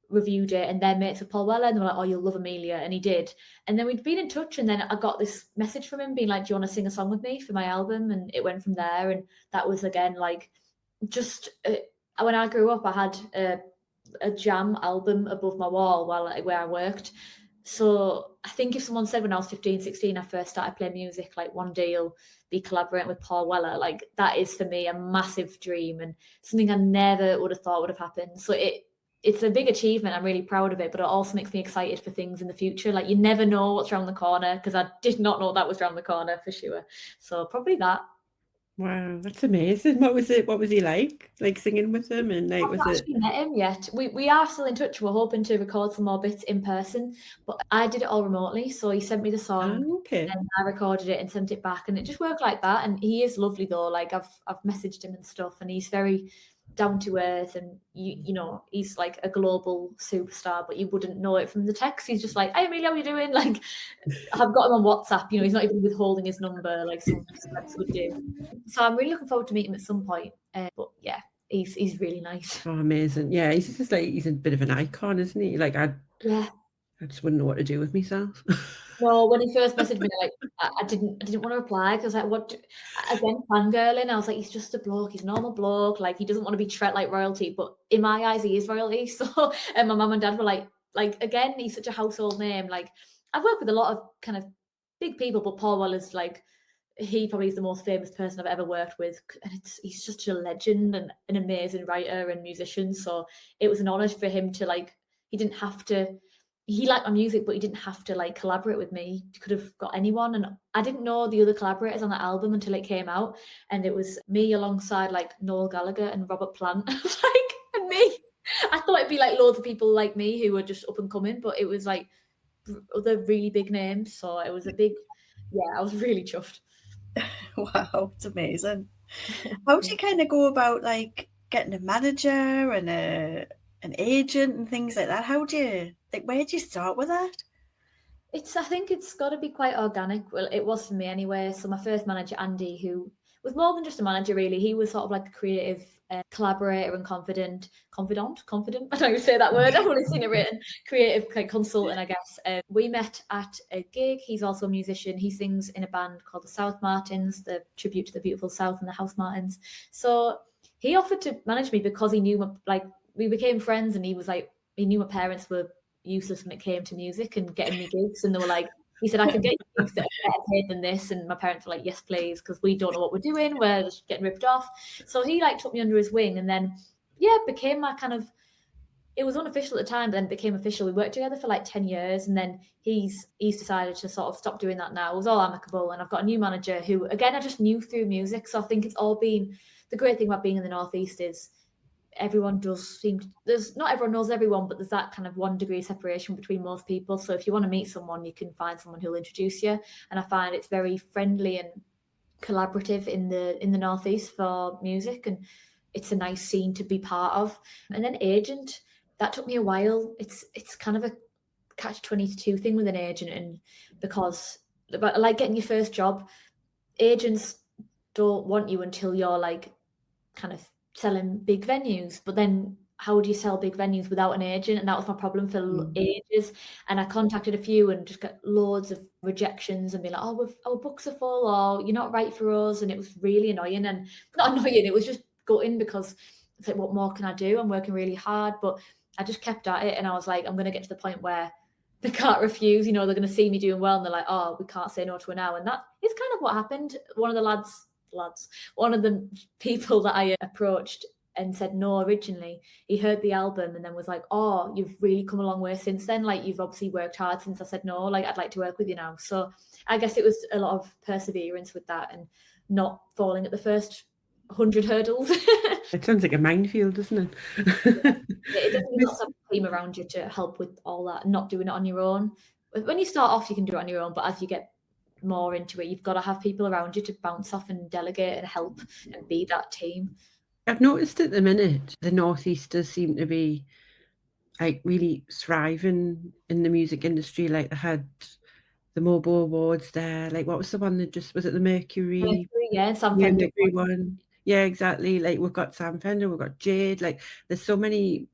reviewed it, and they're mates with Paul Weller, and they were like, oh, you'll love Amelia, and he did. And then we'd been in touch, and then I got this message from him being like, do you want to sing a song with me for my album? And it went from there. And that was, again, like, just when I grew up, I had a jam album above my wall where I worked. So I think if someone said when I was 15, 16, I first started playing music, like one day you'll be collaborating with Paul Weller, like that is for me a massive dream and something I never would have thought would have happened. So it's a big achievement. I'm really proud of it, but it also makes me excited for things in the future. Like you never know what's around the corner, because I did not know that was around the corner for sure. So probably that. Wow, that's amazing. What was he like singing with him? And like, I've not actually met him yet. We are still in touch. We're hoping to record some more bits in person, but I did it all remotely. So he sent me the song, okay, and I recorded it and sent it back, and it just worked like that. And he is lovely though. Like I've messaged him and stuff, and he's very down to earth, and you know, he's like a global superstar, but you wouldn't know it from the text. He's just like, hey Amelia, how are you doing? Like I've got him on WhatsApp, you know, he's not even withholding his number like some celebrities would do. So I'm really looking forward to meeting him at some point. But yeah, he's really nice. Oh, amazing. Yeah, he's just like, he's a bit of an icon, isn't he? Like I just wouldn't know what to do with myself. No, when he first messaged me, like I didn't want to reply, because like, what, again, fangirling. I was like, he's just a bloke, he's a normal bloke, like he doesn't want to be treated like royalty, but in my eyes he is royalty. So and my mum and dad were like again, he's such a household name. Like I've worked with a lot of kind of big people, but Paul Weller's like, he probably is the most famous person I've ever worked with, and he's such a legend and an amazing writer and musician. So it was an honor for him to like, he liked my music, but he didn't have to like collaborate with me. He could have got anyone, and I didn't know the other collaborators on that album until it came out, and it was me alongside like Noel Gallagher and Robert Plant. And me. I thought it'd be like loads of people like me who were just up and coming, but it was like other really big names. So it was I was really chuffed. Wow, it's amazing. How do you kind of go about like getting a manager and an agent and things like that? How do you where do you start with that? I think it's got to be quite organic. Well, it was for me anyway. So my first manager, Andy, who was more than just a manager, really. He was sort of like a creative collaborator and confidant. I don't even say that word. I've only seen it written. Creative consultant, I guess. We met at a gig. He's also a musician. He sings in a band called the South Martins, the tribute to the beautiful South and the House Martins. So he offered to manage me because he knew we became friends, and he was like, he knew my parents were useless when it came to music and getting me gigs, and they were like, he said, I could get you gigs that are better paid than this, and my parents were like, yes please, because we don't know what we're doing, we're just getting ripped off. So he like took me under his wing, and then became my kind of, it was unofficial at the time, but then it became official. We worked together for like 10 years, and then he's decided to sort of stop doing that now. It was all amicable, and I've got a new manager who, again, I just knew through music. So I think it's all been, the great thing about being in the Northeast is everyone does seem to, not everyone knows everyone, but there's that kind of 1 degree separation between most people. So if you want to meet someone, you can find someone who'll introduce you. And I find it's very friendly and collaborative in the Northeast for music, and it's a nice scene to be part of. And then agent, that took me a while. It's kind of a catch-22 thing with an agent, and because like getting your first job, agents don't want you until you're like kind of selling big venues, but then how do you sell big venues without an agent? And that was my problem for ages. And I contacted a few and just got loads of rejections and be like, oh, our books are full, or you're not right for us. And it was really annoying, and not annoying, it was just gutting, because it's like, what more can I do? I'm working really hard, but I just kept at it, and I was like, I'm going to get to the point where they can't refuse, you know, they're going to see me doing well, and they're like, oh, we can't say no to her now. And that is kind of what happened. One of the people that I approached and said no originally, he heard the album and then was like, oh, you've really come a long way since then, like you've obviously worked hard since I said no, like I'd like to work with you now. So I guess it was a lot of perseverance with that and not falling at the first 100 hurdles. It sounds like a minefield, doesn't it? It doesn't have a team around you to help with all that, not doing it on your own. When you start off, you can do it on your own, but as you get more into it, you've got to have people around you to bounce off and delegate and help and be that team. I've noticed at the minute the Northeast does seem to be like really thriving in the music industry. Like they had the Mobo Awards there. Like what was the one that just was it the Mercury? Yeah, Sam Yeah, Fender. Mercury one. Yeah, exactly. Like we've got Sam Fender, we've got Jade. Like there's so many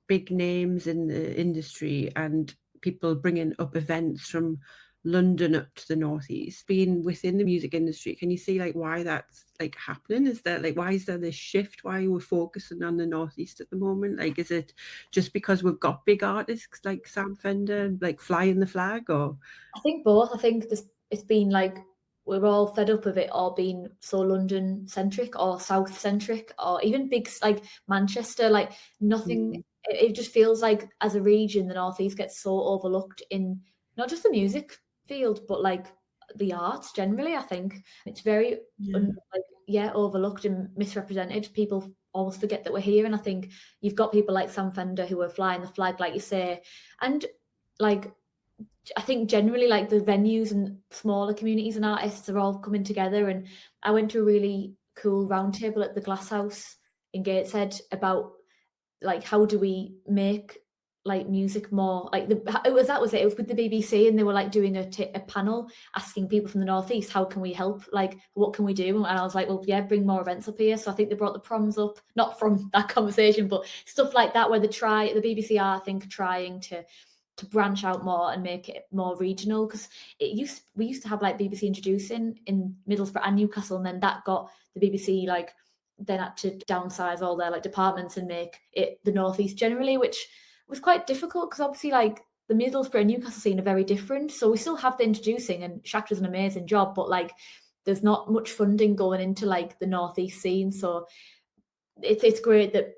big names in the industry and people bringing up events from London up to the Northeast. Being within the music industry, can you see like why that's like happening? Is there like why is there this shift? Why are we focusing on the Northeast at the moment? Like is it just because we've got big artists like Sam Fender like flying the flag, or I think both. I think it's been like we're all fed up of it all being so London centric or South centric or even big like Manchester. Like nothing. It just feels like as a region, the Northeast gets so overlooked in not just the music field, but like the arts generally. I think it's very overlooked and misrepresented. People almost forget that we're here, and I think you've got people like Sam Fender who are flying the flag, like you say, and like I think generally like the venues and smaller communities and artists are all coming together. And I went to a really cool roundtable at the Glass House in Gateshead about like how do we make like music more like it was with the BBC, and they were like doing a panel asking people from the Northeast how can we help, like what can we do, and I was like, well yeah, bring more events up here. So I think they brought the proms up, not from that conversation, but stuff like that where the BBC are I think trying to branch out more and make it more regional, because we used to have like BBC introducing in Middlesbrough and Newcastle, and then that got the BBC like then had to downsize all their like departments and make it the Northeast generally, which was quite difficult because obviously like the Middlesbrough and Newcastle scene are very different. So we still have the introducing, and Shaq does an amazing job, but like there's not much funding going into like the Northeast scene. So it's great that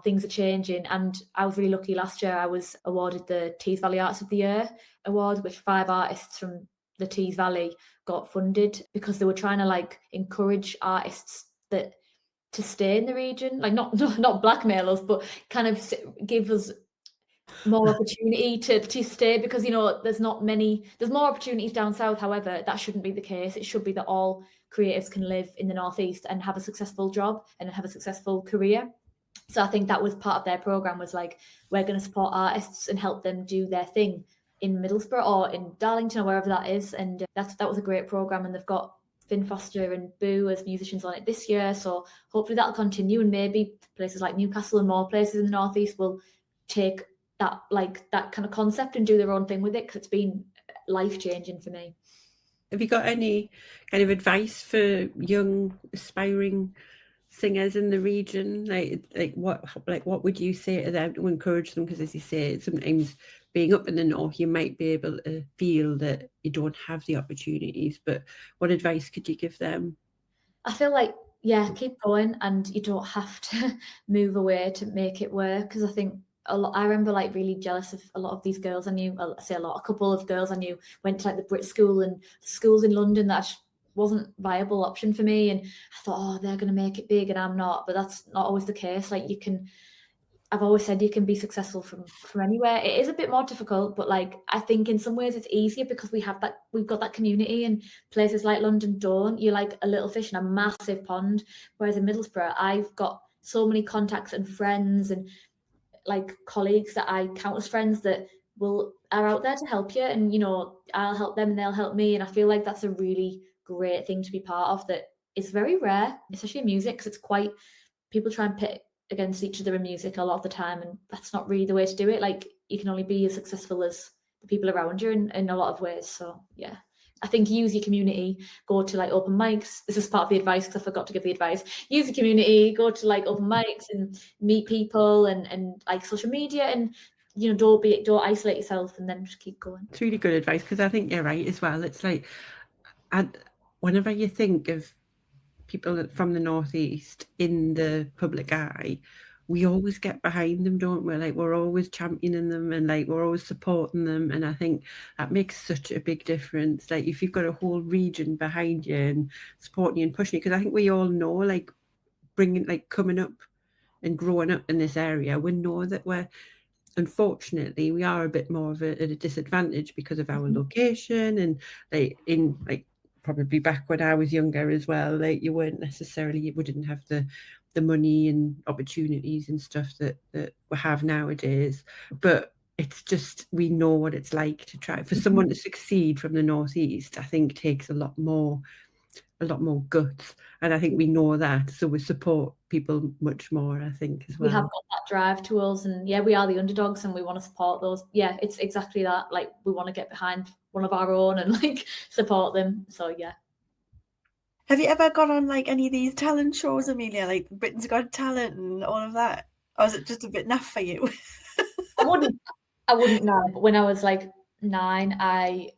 things are changing, and I was really lucky last year. I was awarded the Tees Valley Arts of the Year award, which 5 artists from the Tees Valley got funded because they were trying to like encourage artists that to stay in the region, like not blackmail us, but kind of give us more opportunity to stay, because there's more opportunities down south. However, that shouldn't be the case. It should be that all creatives can live in the Northeast and have a successful job and have a successful career. So I think that was part of their program, was like, we're going to support artists and help them do their thing in Middlesbrough or in Darlington or wherever that is. And that was a great program, and they've got Finn Foster and Boo as musicians on it this year. So hopefully that'll continue, and maybe places like Newcastle and more places in the Northeast will take that kind of concept and do their own thing with it, because it's been life-changing for me. have you got any kind of advice for young aspiring singers in the region? Like what would you say to them to encourage them? Because as you say, sometimes being up in the north, you might be able to feel that you don't have the opportunities, but what advice could you give them? I feel like keep going, and you don't have to move away to make it work, because I think I remember like really jealous of a lot of these girls I knew. I say a couple of girls I knew went to like the Brit School and schools in London that wasn't a viable option for me, and I thought, oh, they're going to make it big and I'm not. But that's not always the case. Like I've always said you can be successful from anywhere. It is a bit more difficult, but like I think in some ways it's easier because we've got that community, and places like London don't. You're like a little fish in a massive pond, whereas in Middlesbrough I've got so many contacts and friends and like colleagues that I count as friends that are out there to help you, and I'll help them and they'll help me, and I feel like that's a really great thing to be part of. That it's very rare, especially in music, because it's quite, people try and pit against each other in music a lot of the time, and that's not really the way to do it. Like you can only be as successful as the people around you in a lot of ways. So yeah, I think use your community, go to like open mics. This is part of the advice because I forgot to give the advice. Use the community, go to like open mics and meet people, and like social media, and don't isolate yourself, and then just keep going. It's really good advice, because I think you're right as well. It's like, whenever you think of people from the Northeast in the public eye, we always get behind them, don't we? Like we're always championing them, and like we're always supporting them, and I think that makes such a big difference. Like if you've got a whole region behind you and supporting you and pushing you, because I think we all know, like coming up and growing up in this area, we know that unfortunately we are a bit more of at a disadvantage because of our location, and probably back when I was younger as well, like you didn't have the the money and opportunities and stuff that we have nowadays. But it's just, we know what it's like to try. For someone to succeed from the Northeast, I think takes a lot more guts, and I think we know that, so we support people much more, I think, as well. We have got that drive to us, and yeah, we are the underdogs and we want to support those. Yeah, it's exactly that. Like, we want to get behind one of our own and like support them. So yeah. Have you ever gone on like any of these talent shows, Amelia, like Britain's Got Talent and all of that? Or is it just a bit naff for you? I wouldn't know. But when I was like 9, I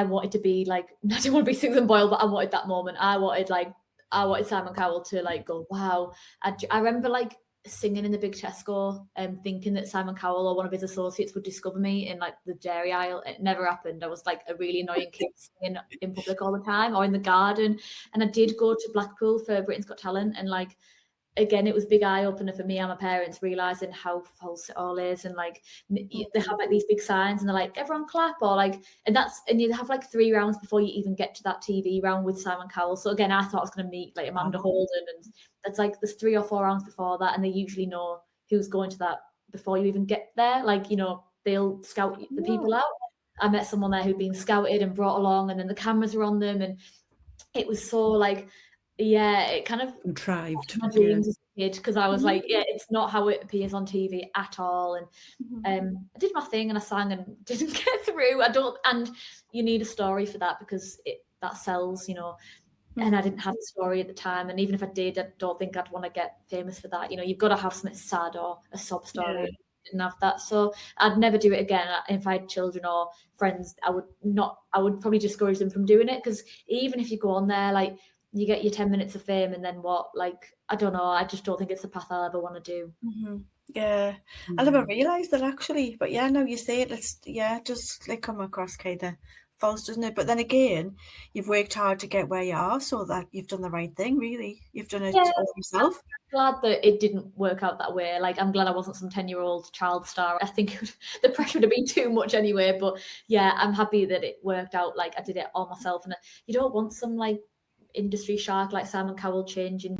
wanted to be like, I didn't want to be Susan Boyle, but I wanted that moment. I wanted Simon Cowell to like go, wow. I remember like singing in the big Tesco and thinking that Simon Cowell or one of his associates would discover me in like the dairy aisle. It never happened. I was like a really annoying kid singing in public all the time or in the garden. And I did go to Blackpool for Britain's Got Talent, and like, again, it was a big eye opener for me and my parents, realizing how false it all is. And like, they have like these big signs and they're like, everyone clap, or like, and you have like 3 rounds before you even get to that TV round with Simon Cowell. So again, I thought I was going to meet like Amanda Holden, and that's like, there's 3 or 4 rounds before that, and they usually know who's going to that before you even get there. Like, you know, they'll scout the people out. I met someone there who'd been scouted and brought along, and then the cameras were on them, and it was so like, yeah, it kind of contrived my dreams as a kid, because I was like, yeah, it's not how it appears on TV at all. And I did my thing and I sang and didn't get through. And you need a story for that, because that sells, you know. And I didn't have a story at the time, and even if I did, I don't think I'd want to get famous for that. You know, you've got to have something sad or a sob story. Yeah. Didn't have that, so I'd never do it again. If I had children or friends, I would probably discourage them from doing it, because even if you go on there, like, you get your 10 minutes of fame and then what? Like, I don't know. I just don't think it's the path I'll ever want to do. Yeah. I never realised that, actually. But yeah, now you say it, just like come across kind of false, doesn't it? But then again, you've worked hard to get where you are, so that you've done the right thing, really. You've done it all yourself. I'm glad that it didn't work out that way. Like, I'm glad I wasn't some 10-year-old child star. I think the pressure would have been too much anyway. But yeah, I'm happy that it worked out. Like, I did it all myself. And you don't want some like industry shark like Simon Cowell changing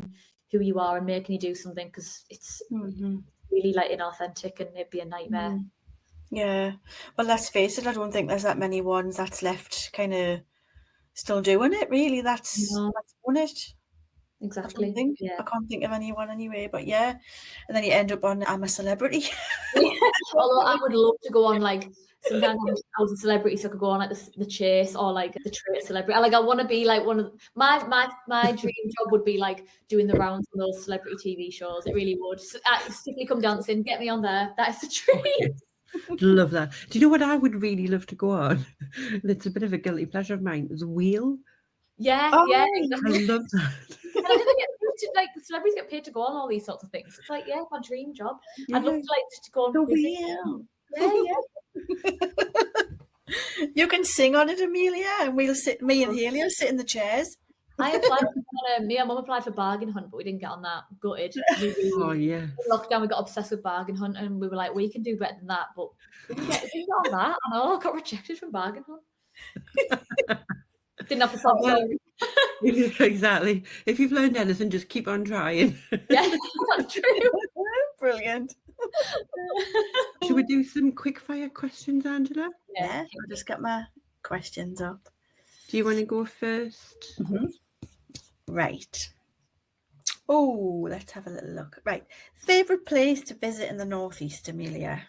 who you are and making you do something, because it's really like inauthentic, and it'd be a nightmare. Yeah, well, let's face it, I don't think there's that many ones that's left kind of still doing it, really. That's done it. Exactly. I can't think of anyone anyway, but yeah. And then you end up on I'm a Celebrity. Although I would love to go on, like, sometimes I was a celebrity, so I could go on like the Chase or like the Trait Celebrity. I want to be like one of my dream job would be like doing the rounds on those celebrity TV shows. It really would. Strictly Come Dancing, get me on there. That is the dream. Love that. Do you know what I would really love to go on? It's a bit of a guilty pleasure of mine. It's Wheel. Yeah, exactly. I love that. And I never get like, celebrities get paid to go on all these sorts of things. It's like, yeah, my dream job. I'd love to go on the Wheel. Yeah. You can sing on it, Amelia, and me and Haley will sit in the chairs. I applied for, me and Mum applied for Bargain Hunt, but we didn't get on that. Gutted. Oh yeah. In lockdown, we got obsessed with Bargain Hunt, and we were like, we can do better than that, but we didn't get on that. And I got rejected from Bargain Hunt. Didn't have the song. Exactly. If you've learned anything, just keep on trying. Yeah, that's true. Brilliant. Should we do some quick fire questions, Angela? Yeah, I'll just get my questions up. Do you want to go first? Right. Oh, let's have a little look. Right. Favourite place to visit in the Northeast, Amelia?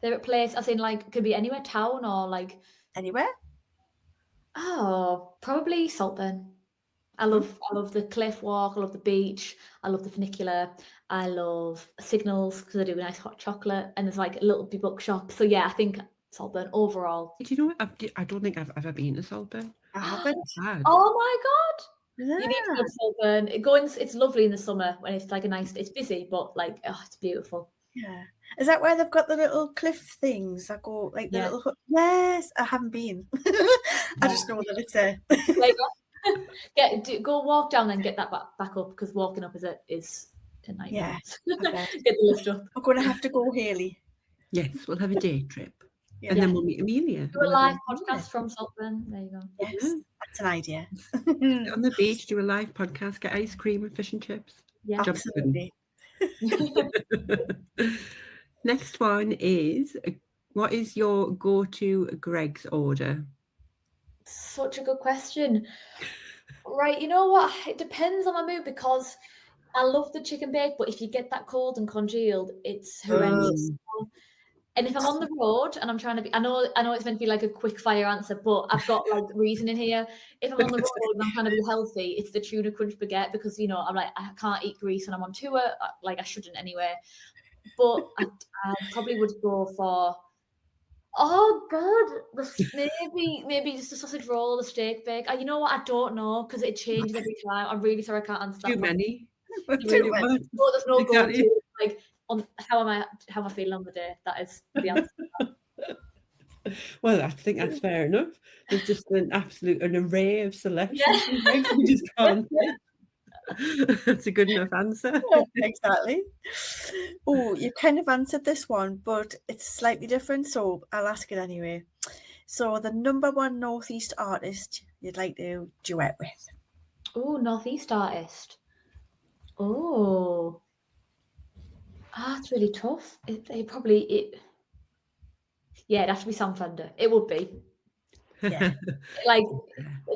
Favourite place, as in like, could be anywhere, town or like anywhere? Oh, probably Saltburn. I love the cliff walk. I love the beach. I love the funicular. I love Signals, because I do a nice hot chocolate, and there's like a little bookshop. So yeah, I think Saltburn overall. Do you know what? I don't think I've ever been to Saltburn. I haven't. Oh my god! Yeah. You need to go to Saltburn. It's lovely in the summer when it's like it's busy, but like, it's beautiful. Yeah. Is that where they've got the little cliff things that go like the little? Yes, I haven't been. I just know that it's there. Go walk down and get that back up, because walking up is a nightmare. Yeah. Get the lift up. I'm going to have to go, Haley. Yes, we'll have a day trip. And then we'll meet Amelia. Do a live podcast from Saltburn. There you go. Yes, that's an idea. On the beach, do a live podcast, get ice cream and fish and chips. Yeah. Absolutely. Next one is, what is your go-to Greg's order? Such a good question. Right, you know what? It depends on my mood because I love the chicken bake, but if you get that cold and congealed, it's horrendous. And if I'm on the road and I'm trying to be, I know it's meant to be like a quick fire answer, but I've got like reasoning here. If I'm on the road and I'm trying to be healthy, it's the tuna crunch baguette because, you know, I'm like, I can't eat grease when I'm on tour. Like I shouldn't anyway. But I probably would go for, oh God, maybe just a sausage roll, a steak bake. You know what? I don't know because it changes every time. I'm really sorry I can't answer that. Too many. Too many. Well, there's no Exactly. go-to. Like, on how am I feeling on the day? That is the answer. Well, I think that's fair enough. There's just an array of selections. Yeah. You just can't. That's a good enough answer. Exactly. Oh, you kind of answered this one, but it's slightly different, so I'll ask it anyway. So the number one Northeast artist you'd like to duet with? Oh, Northeast artist. Oh, it's really tough. It'd it'd have to be Sam Fender. It would be. Yeah. Like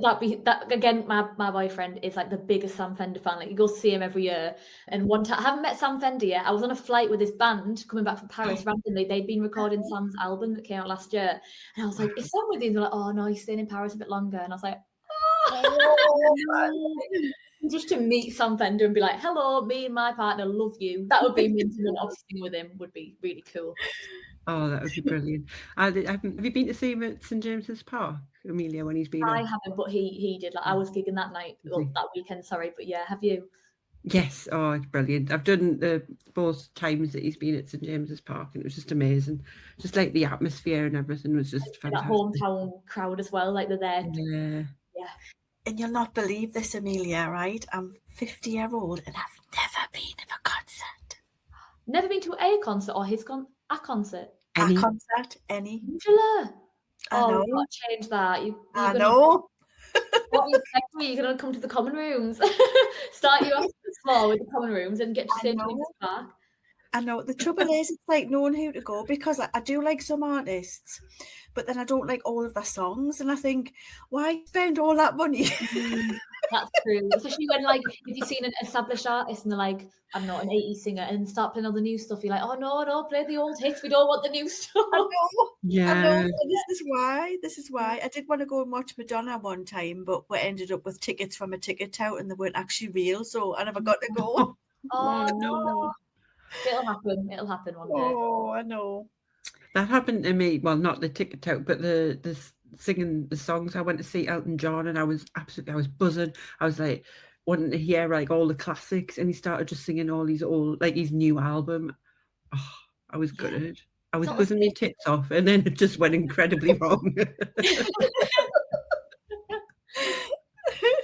that again. My boyfriend is like the biggest Sam Fender fan. Like he goes to see him every year. And one time I haven't met Sam Fender yet. I was on a flight with his band coming back from Paris randomly. They'd been recording Sam's album that came out last year. And I was like, is Sam with you? And they're like, oh no, he's staying in Paris a bit longer. And I was like, just to meet Sam Fender and be like, hello, me and my partner love you. That would be amazing. And obviously singing with him would be really cool. Oh, that would be brilliant. Have you been to see him at St James's Park, Amelia, when he's been I haven't, but he did. Like I was gigging that night, that weekend, sorry. But yeah, have you? Yes, oh, it's brilliant. I've done both times that he's been at St James's Park, and it was just amazing. Just like the atmosphere and everything was just fantastic. That hometown crowd as well, like they're there. Yeah. And you'll not believe this, Amelia, right? I'm 50-year-old and I've never been to a concert. Never been to a concert or a concert? A concert, any. Angela. I know. You've got to change that. I know. What are you expecting? You're going to come to the common rooms. Start you off small with the common rooms and get to St James's Park. I know. The trouble is, it's like knowing who to go because I do like some artists, but then I don't like all of their songs. And I think, why spend all that money? That's true. Especially when, like, if you've seen an established artist and they're like, I'm not an 80s singer, and start playing all the new stuff, you're like, oh, no, play the old hits. We don't want the new stuff. I know. Yeah. I know. This is why. I did want to go and watch Madonna one time, but we ended up with tickets from a ticket tout and they weren't actually real, so I never got to go. Oh, no. It'll happen one day. Oh, I know. That happened to me. Well, not the ticket out, but the singing the songs. I went to see Elton John, and I was buzzing. I was like wanting to hear like all the classics, and he started just singing all these old, like his new album. Oh, I was gutted. I was buzzing my tits off, and then it just went incredibly wrong.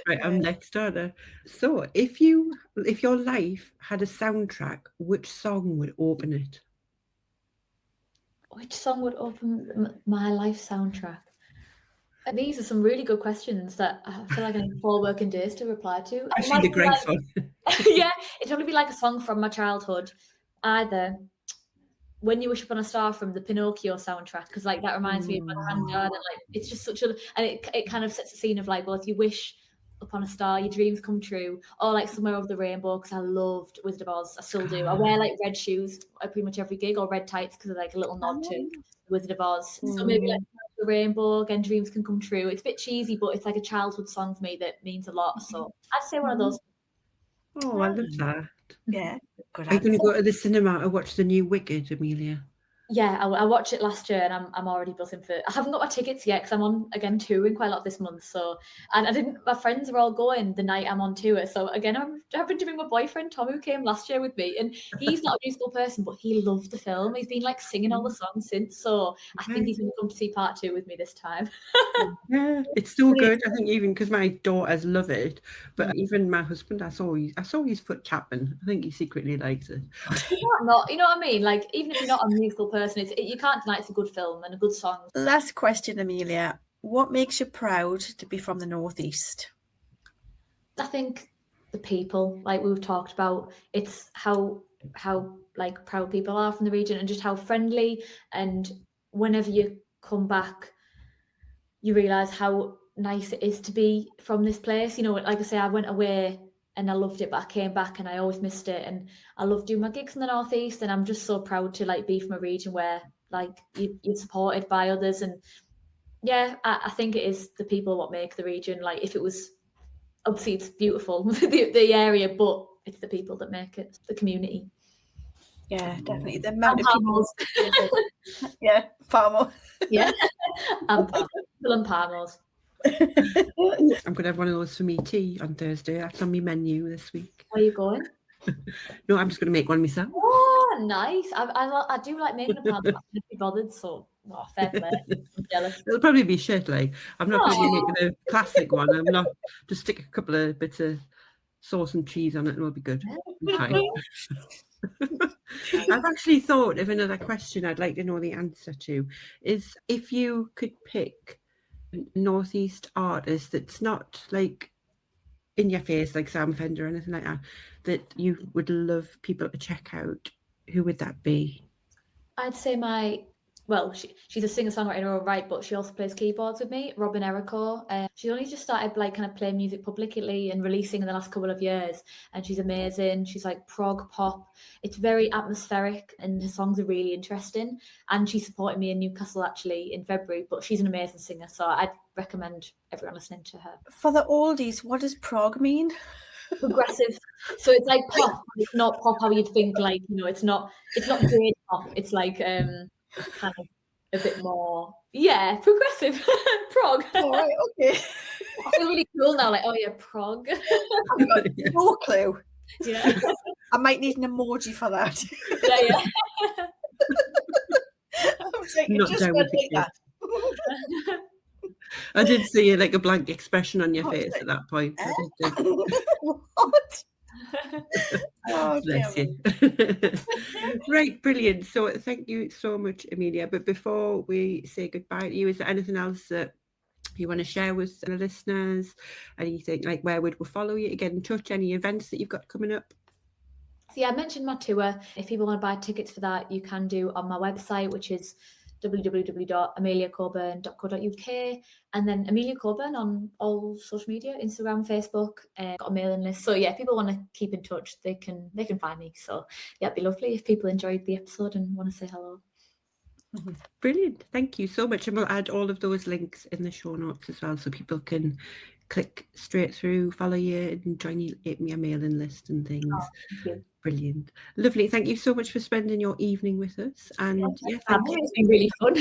Right, I'm next order. So, if your life had a soundtrack, which song would open it? Which song would open my life soundtrack? These are some really good questions that I feel like I need 4 working days to reply to. Actually, the Greg's one. Yeah, it'd probably be like a song from my childhood. Either When You Wish Upon a Star from the Pinocchio soundtrack, because like that reminds me of my granddad, and like it's just such a, and it kind of sets a scene of like, well, if you wish upon a star, your dreams come true, or like Somewhere Over the Rainbow, because I loved Wizard of Oz. I still do. I wear like red shoes at pretty much every gig, or red tights because of like a little nod to Wizard of Oz. So maybe like the Rainbow, again, dreams can come true. It's a bit cheesy, but it's like a childhood song for me that means a lot. So I'd say one of those. Oh, I love that. Yeah. Good Are you going to answer. go to the cinema to watch the new Wicked, Amelia? Yeah, I watched it last year, and I'm already buzzing for it. I haven't got my tickets yet because I'm on again touring quite a lot this month. So, and I didn't. My friends are all going the night I'm on tour. So again, I'm having to bring my boyfriend Tom, who came last year with me, and he's not a musical person, but he loved the film. He's been like singing all the songs since. So I think he's going to come to see part 2 with me this time. Yeah, it's so good. I think even because my daughters love it, but even my husband, I saw his foot tapping. I think he secretly likes it. Not, you know what I mean? Like, even if you're not a musical person, you can't deny it's a good film and a good song. Last question, Amelia. What makes you proud to be from the Northeast? I think the people, like we've talked about. It's how like proud people are from the region, and just how friendly, and whenever you come back you realise how nice it is to be from this place. You know, like I say, I went away and I loved it, but I came back and I always missed it. And I love doing my gigs in the northeast, and I'm just so proud to like be from a region where like you're supported by others. And yeah, I think it is the people what make the region. Like if it was, obviously it's beautiful, the area, but it's the people that make it, the community. Yeah, definitely. The amount of Palmos. people. Yeah, Palmo. Yeah, and Palmos. I'm going to have one of those for me tea on Thursday. That's on my menu this week. Where are you going? No, I'm just going to make one myself. Oh, nice. I do like making a palm. I can't be bothered, so fair play. I'm jealous. It'll probably be shit. Like, I'm not going to be making a classic one. I'm not, just stick a couple of bits of sauce and cheese on it and it'll be good. Fine. I've actually thought of another question I'd like to know the answer to, is if you could pick a northeast artist that's not like in your face like Sam Fender or anything like that you would love people to check out, who would that be? I'd say she's a singer-songwriter in her own right, but she also plays keyboards with me, Robin Erico. She's only just started like kind of playing music publicly and releasing in the last couple of years, and she's amazing. She's like prog pop. It's very atmospheric and her songs are really interesting. And she supported me in Newcastle actually in February, but she's an amazing singer, so I'd recommend everyone listening to her. For the oldies, what does prog mean? Progressive. So it's like pop. It's not pop how you'd think, like, you know, it's not great pop. It's like kind of a bit more, progressive. Prog. All right, okay. I feel really cool now, like, oh yeah, prog. I've got no clue. Yeah. I might need an emoji for that. Yeah. I was like, Not just down went with like that. I did see like a blank expression on your face at that point. What? Oh, bless you. Right, brilliant. So thank you so much, Amelia. But before we say goodbye to you, is there anything else that you want to share with the listeners? Anything like where would we follow you to get in touch? Any events that you've got coming up? So yeah, I mentioned my tour. If people want to buy tickets for that, you can do on my website, which is www.ameliacoburn.co.uk, and then Amelia Coburn on all social media, Instagram, Facebook, got a mailing list. So yeah, if people want to keep in touch, they can find me. So yeah, it'd be lovely if people enjoyed the episode and want to say hello. Brilliant. Thank you so much. And we'll add all of those links in the show notes as well, so people can click straight through, follow you and join your mailing list and things. Oh, thank you. Brilliant. Lovely. Thank you so much for spending your evening with us. And thank you. It's been really fun.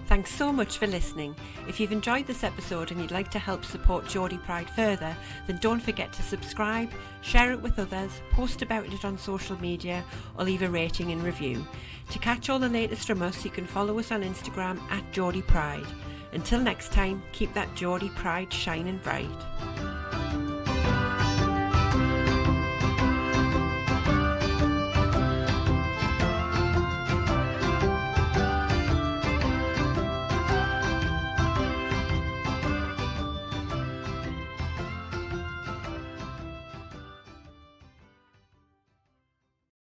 Thanks so much for listening. If you've enjoyed this episode and you'd like to help support Geordie Pride further, then don't forget to subscribe, share it with others, post about it on social media, or leave a rating and review. To catch all the latest from us, you can follow us on Instagram @Geordie Pride. Until next time, keep that Geordie Pride shining bright.